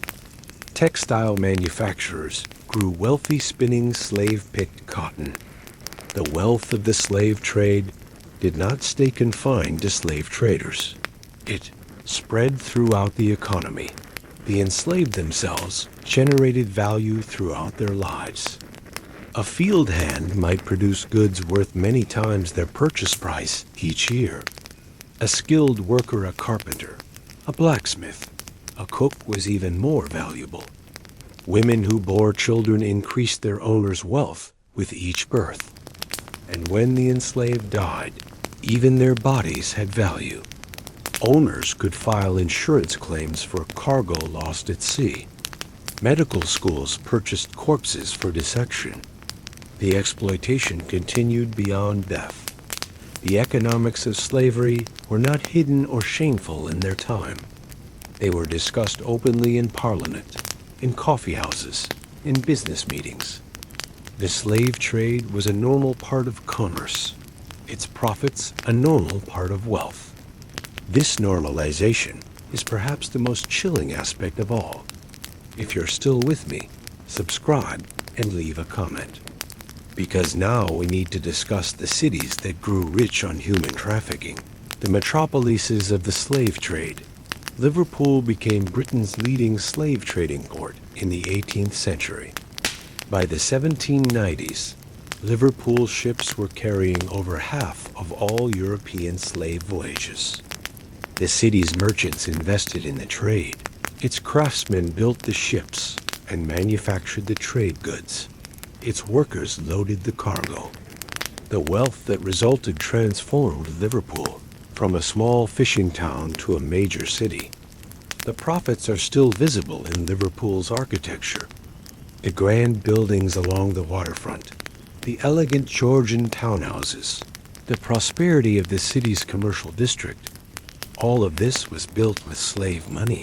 Textile manufacturers grew wealthy spinning slave-picked cotton. The wealth of the slave trade did not stay confined to slave traders. It spread throughout the economy. The enslaved themselves generated value throughout their lives. A field hand might produce goods worth many times their purchase price each year. A skilled worker, a carpenter, a blacksmith, a cook was even more valuable. Women who bore children increased their owner's wealth with each birth. And when the enslaved died, even their bodies had value. Owners could file insurance claims for cargo lost at sea. Medical schools purchased corpses for dissection. The exploitation continued beyond death. The economics of slavery were not hidden or shameful in their time. They were discussed openly in Parliament, in coffee houses, in business meetings. The slave trade was a normal part of commerce, its profits a normal part of wealth. This normalization is perhaps the most chilling aspect of all. If you're still with me, subscribe and leave a comment. Because now we need to discuss the cities that grew rich on human trafficking, the metropolises of the slave trade. Liverpool became Britain's leading slave trading port in the 18th century. By the 1790s, Liverpool ships were carrying over half of all European slave voyages. The city's merchants invested in the trade. Its craftsmen built the ships and manufactured the trade goods. Its workers loaded the cargo. The wealth that resulted transformed Liverpool from a small fishing town to a major city. The profits are still visible in Liverpool's architecture. The grand buildings along the waterfront, the elegant Georgian townhouses, the prosperity of the city's commercial district. All of this was built with slave money.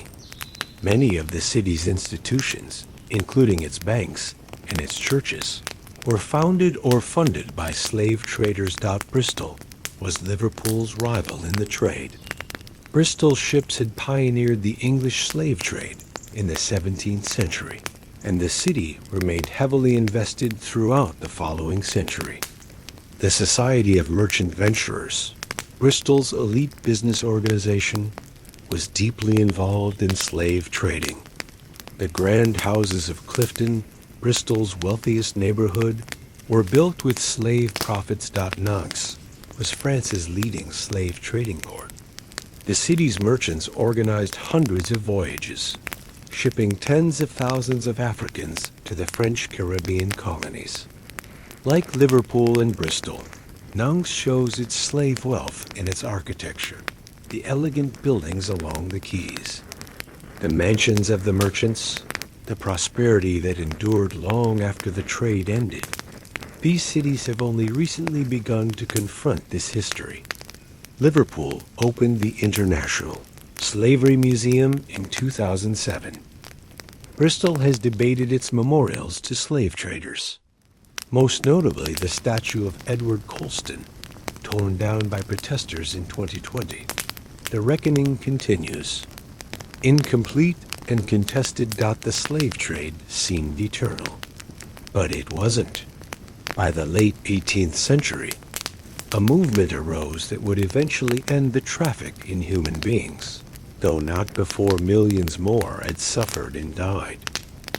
Many of the city's institutions, including its banks and its churches, were founded or funded by slave traders. Bristol was Liverpool's rival in the trade. Bristol ships had pioneered the English slave trade in the 17th century, and the city remained heavily invested throughout the following century. The Society of Merchant Venturers, Bristol's elite business organization, was deeply involved in slave trading. The grand houses of Clifton, Bristol's wealthiest neighborhood, were built with slave profits. Nantes was France's leading slave trading port. The city's merchants organized hundreds of voyages, shipping tens of thousands of Africans to the French Caribbean colonies. Like Liverpool and Bristol, Nantes shows its slave wealth in its architecture, the elegant buildings along the quays, the mansions of the merchants, the prosperity that endured long after the trade ended. These cities have only recently begun to confront this history. Liverpool opened the International Slavery Museum in 2007. Bristol has debated its memorials to slave traders, most notably the statue of Edward Colston, torn down by protesters in 2020. The reckoning continues. Incomplete and contested. The slave trade seemed eternal. But it wasn't. By the late 18th century, a movement arose that would eventually end the traffic in human beings, though not before millions more had suffered and died.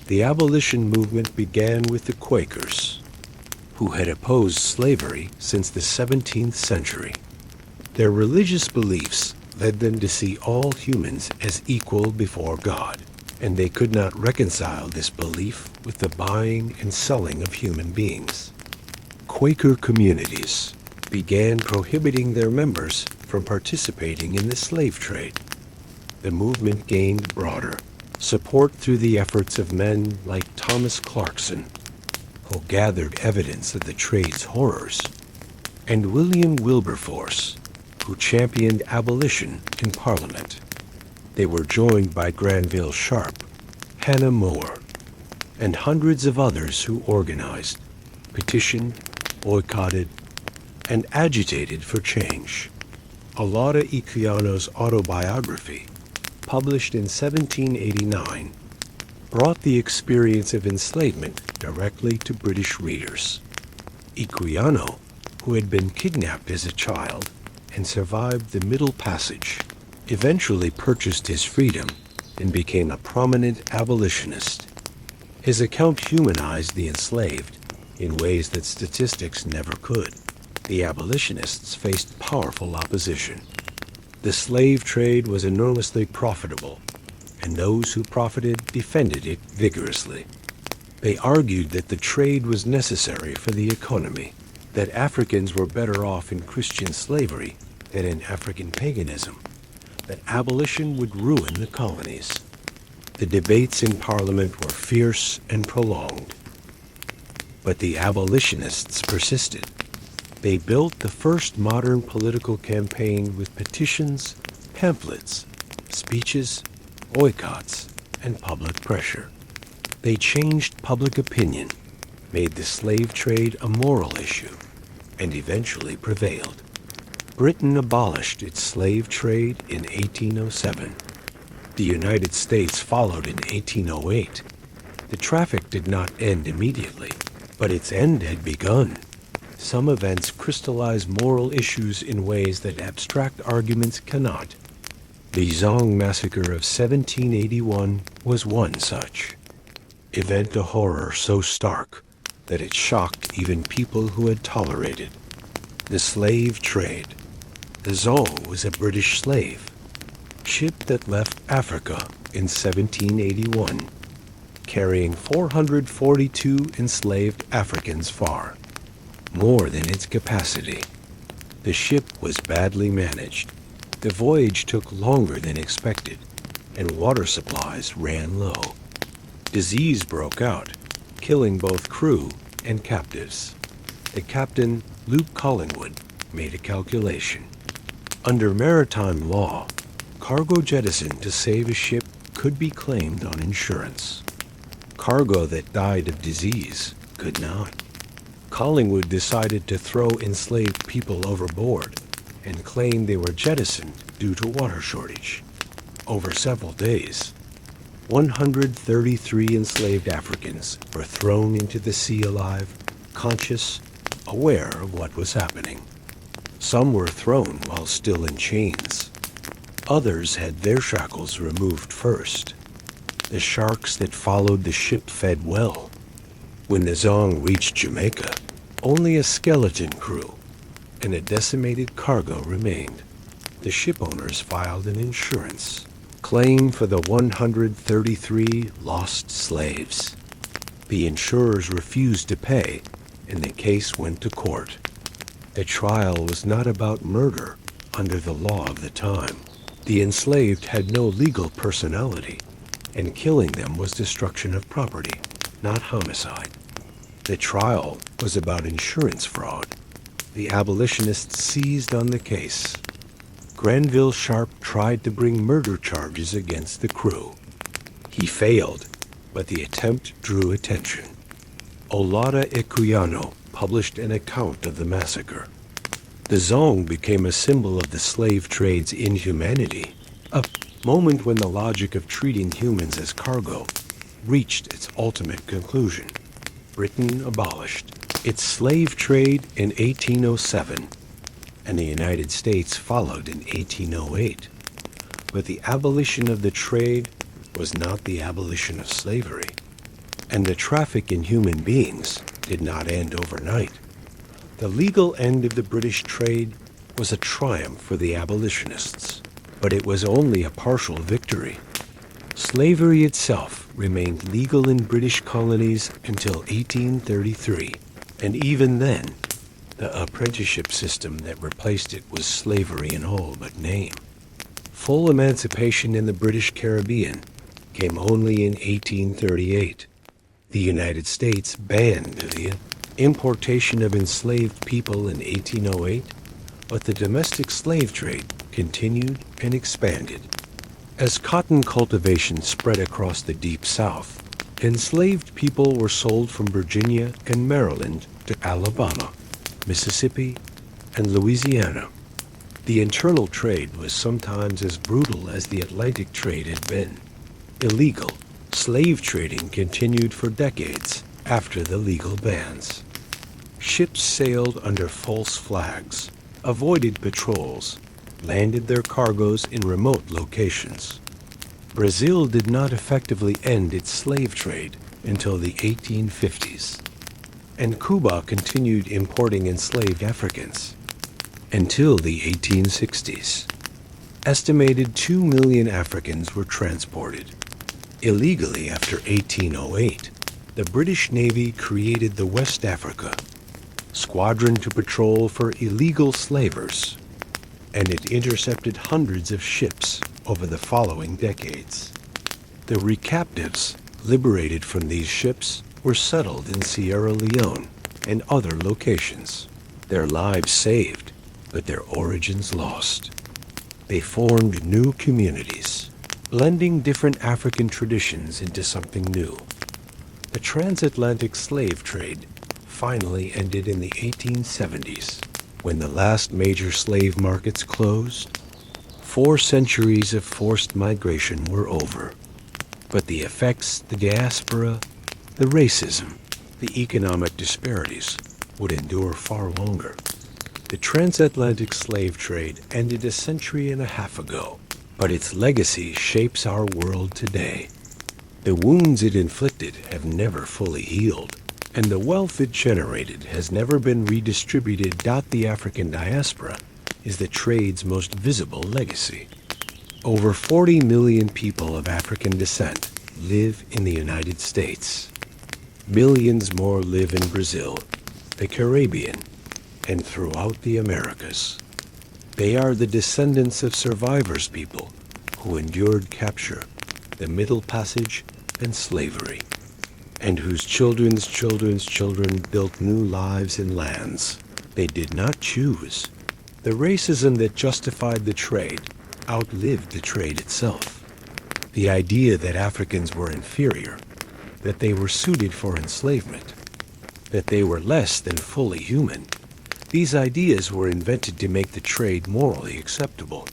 The abolition movement began with the Quakers, who had opposed slavery since the 17th century. Their religious beliefs led them to see all humans as equal before God, and they could not reconcile this belief with the buying and selling of human beings. Quaker communities began prohibiting their members from participating in the slave trade. The movement gained broader support through the efforts of men like Thomas Clarkson, who gathered evidence of the trade's horrors, and William Wilberforce, who championed abolition in Parliament. They were joined by Granville Sharp, Hannah More, and hundreds of others who organized, petitioned, boycotted, and agitated for change. Olaudah Equiano's autobiography, published in 1789, brought the experience of enslavement directly to British readers. Equiano, who had been kidnapped as a child and survived the Middle Passage, eventually purchased his freedom and became a prominent abolitionist. His account humanized the enslaved in ways that statistics never could. The abolitionists faced powerful opposition. The slave trade was enormously profitable, and those who profited defended it vigorously. They argued that the trade was necessary for the economy, that Africans were better off in Christian slavery than in African paganism, that abolition would ruin the colonies. The debates in Parliament were fierce and prolonged. But the abolitionists persisted. They built the first modern political campaign with petitions, pamphlets, speeches, boycotts, and public pressure. They changed public opinion, made the slave trade a moral issue, and eventually prevailed. Britain abolished its slave trade in 1807. The United States followed in 1808. The traffic did not end immediately, but its end had begun. Some events crystallize moral issues in ways that abstract arguments cannot. The Zong Massacre of 1781 was one such. Event a horror so stark that it shocked even people who had tolerated. The slave trade. The Zong was a British slave ship that left Africa in 1781, carrying 442 enslaved Africans far, more than its capacity. The ship was badly managed. The voyage took longer than expected, and water supplies ran low. Disease broke out, killing both crew and captives. The captain, Luke Collingwood, made a calculation. Under maritime law, cargo jettisoned to save a ship could be claimed on insurance. Cargo that died of disease could not. Collingwood decided to throw enslaved people overboard and claimed they were jettisoned due to water shortage. Over several days, 133 enslaved Africans were thrown into the sea alive, conscious, aware of what was happening. Some were thrown while still in chains. Others had their shackles removed first. The sharks that followed the ship fed well. When the Zong reached Jamaica, only a skeleton crew and a decimated cargo remained. The shipowners filed an insurance claim for the 133 lost slaves. The insurers refused to pay, and the case went to court. The trial was not about murder under the law of the time. The enslaved had no legal personality, and killing them was destruction of property, not homicide. The trial was about insurance fraud. The abolitionists seized on the case. Granville Sharp tried to bring murder charges against the crew. He failed, but the attempt drew attention. Olaudah Equiano published an account of the massacre. The Zong became a symbol of the slave trade's inhumanity, a moment when the logic of treating humans as cargo reached its ultimate conclusion. Britain abolished its slave trade in 1807, and the United States followed in 1808. But the abolition of the trade was not the abolition of slavery, and the traffic in human beings did not end overnight. The legal end of the British trade was a triumph for the abolitionists, but it was only a partial victory. Slavery itself remained legal in British colonies until 1833, and even then, the apprenticeship system that replaced it was slavery in all but name. Full emancipation in the British Caribbean came only in 1838. The United States banned the importation of enslaved people in 1808, but the domestic slave trade continued and expanded. As cotton cultivation spread across the Deep South, enslaved people were sold from Virginia and Maryland to Alabama, Mississippi, and Louisiana. The internal trade was sometimes as brutal as the Atlantic trade had been. Illegal slave trading continued for decades after the legal bans. Ships sailed under false flags, avoided patrols, landed their cargoes in remote locations. Brazil did not effectively end its slave trade until the 1850s, and Cuba continued importing enslaved Africans until the 1860s. Estimated 2 million Africans were transported. Illegally after 1808, the British Navy created the West Africa Squadron to patrol for illegal slavers, and it intercepted hundreds of ships over the following decades. The recaptives liberated from these ships were settled in Sierra Leone and other locations. Their lives saved, but their origins lost. They formed new communities, blending different African traditions into something new. The transatlantic slave trade finally ended in the 1870s, when the last major slave markets closed. 4 centuries of forced migration were over, but the effects, the diaspora, the racism, the economic disparities would endure far longer. The transatlantic slave trade ended a century and a half ago, but its legacy shapes our world today. The wounds it inflicted have never fully healed, and the wealth it generated has never been redistributed. The African diaspora is the trade's most visible legacy. Over 40 million people of African descent live in the United States. Millions more live in Brazil, the Caribbean, and throughout the Americas. They are the descendants of survivors people who endured capture, the Middle Passage, and slavery, and whose children's children's children built new lives in lands they did not choose. The racism that justified the trade outlived the trade itself. The idea that Africans were inferior, that they were suited for enslavement, that they were less than fully human, these ideas were invented to make the trade morally acceptable,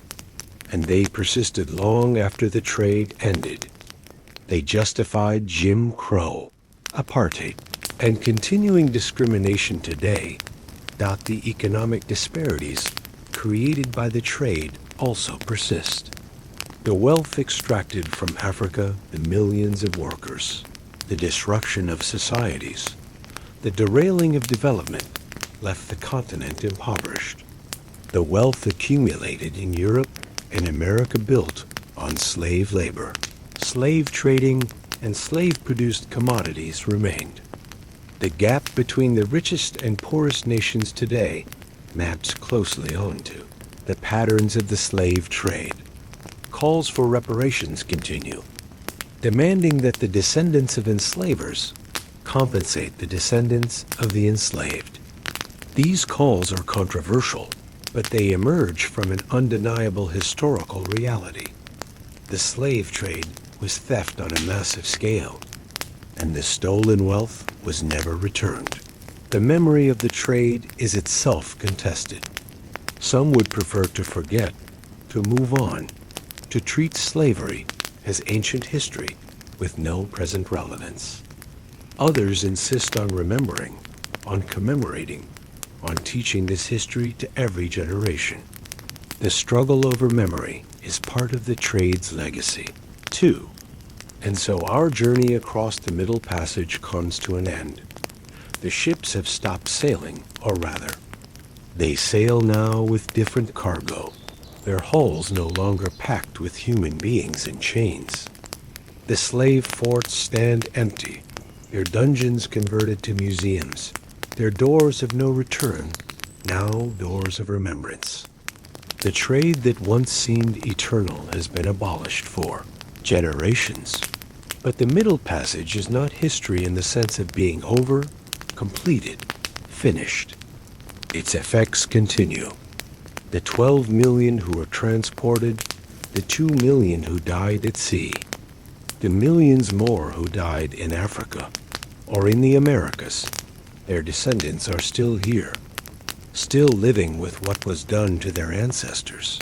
and they persisted long after the trade ended. They justified Jim Crow, apartheid, and continuing discrimination today. The economic disparities created by the trade also persist. The wealth extracted from Africa, the millions of workers, the destruction of societies, the derailing of development left the continent impoverished. The wealth accumulated in Europe and America built on slave labor. Slave trading and slave-produced commodities remained. The gap between the richest and poorest nations today maps closely onto the patterns of the slave trade. Calls for reparations continue, demanding that the descendants of enslavers compensate the descendants of the enslaved. These calls are controversial, but they emerge from an undeniable historical reality. The slave trade was theft on a massive scale, and the stolen wealth was never returned. The memory of the trade is itself contested. Some would prefer to forget, to move on, to treat slavery as ancient history with no present relevance. Others insist on remembering, on commemorating, on teaching this history to every generation. The struggle over memory is part of the trade's legacy, too. And so our journey across the Middle Passage comes to an end. The ships have stopped sailing, or rather, they sail now with different cargo, their hulls no longer packed with human beings in chains. The slave forts stand empty, their dungeons converted to museums, their doors of no return, now doors of remembrance. The trade that once seemed eternal has been abolished for generations. But the Middle Passage is not history in the sense of being over, completed, finished. Its effects continue. The 12 million who were transported, the 2 million who died at sea, the millions more who died in Africa or in the Americas, their descendants are still here, still living with what was done to their ancestors,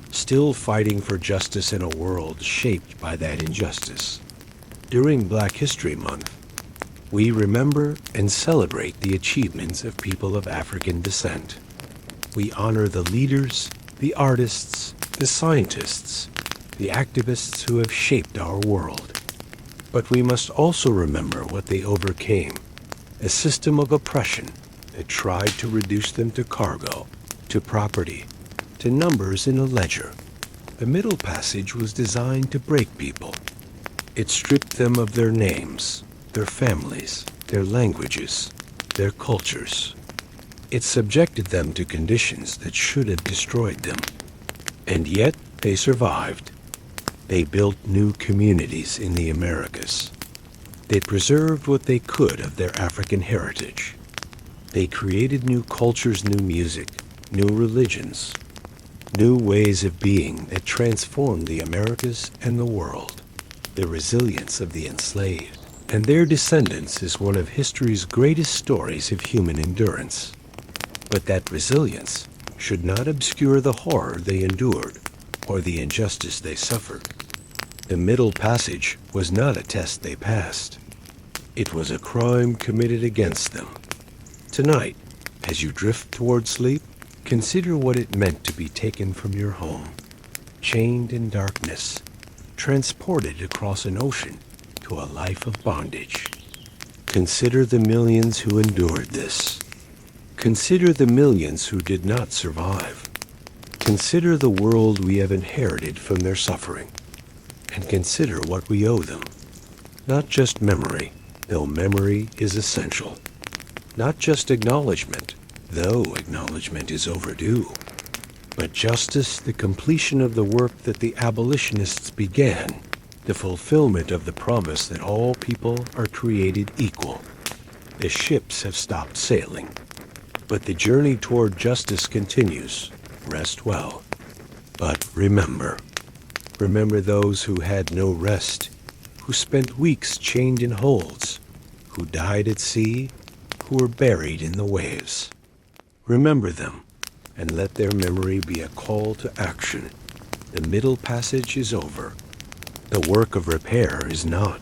still fighting for justice in a world shaped by that injustice. During Black History Month, we remember and celebrate the achievements of people of African descent. We honor the leaders, the artists, the scientists, the activists who have shaped our world. But we must also remember what they overcame, a system of oppression that tried to reduce them to cargo, to property, to numbers in a ledger. The Middle Passage was designed to break people. It stripped them of their names, their families, their languages, their cultures. It subjected them to conditions that should have destroyed them. And yet they survived. They built new communities in the Americas. They preserved what they could of their African heritage. They created new cultures, new music, new religions, new ways of being that transformed the Americas and the world. The resilience of the enslaved and their descendants is one of history's greatest stories of human endurance. But that resilience should not obscure the horror they endured or the injustice they suffered. The Middle Passage was not a test they passed. It was a crime committed against them. Tonight, as you drift toward sleep, consider what it meant to be taken from your home, chained in darkness, transported across an ocean to a life of bondage. Consider the millions who endured this. Consider the millions who did not survive. Consider the world we have inherited from their suffering. And consider what we owe them. Not just memory, though memory is essential. Not just acknowledgement, though acknowledgement is overdue. But justice, the completion of the work that the abolitionists began, the fulfillment of the promise that all people are created equal. The ships have stopped sailing, but the journey toward justice continues. Rest well. But remember those who had no rest, who spent weeks chained in holds, who died at sea, who were buried in the waves. Remember them, and let their memory be a call to action. The Middle Passage is over. The work of repair is not.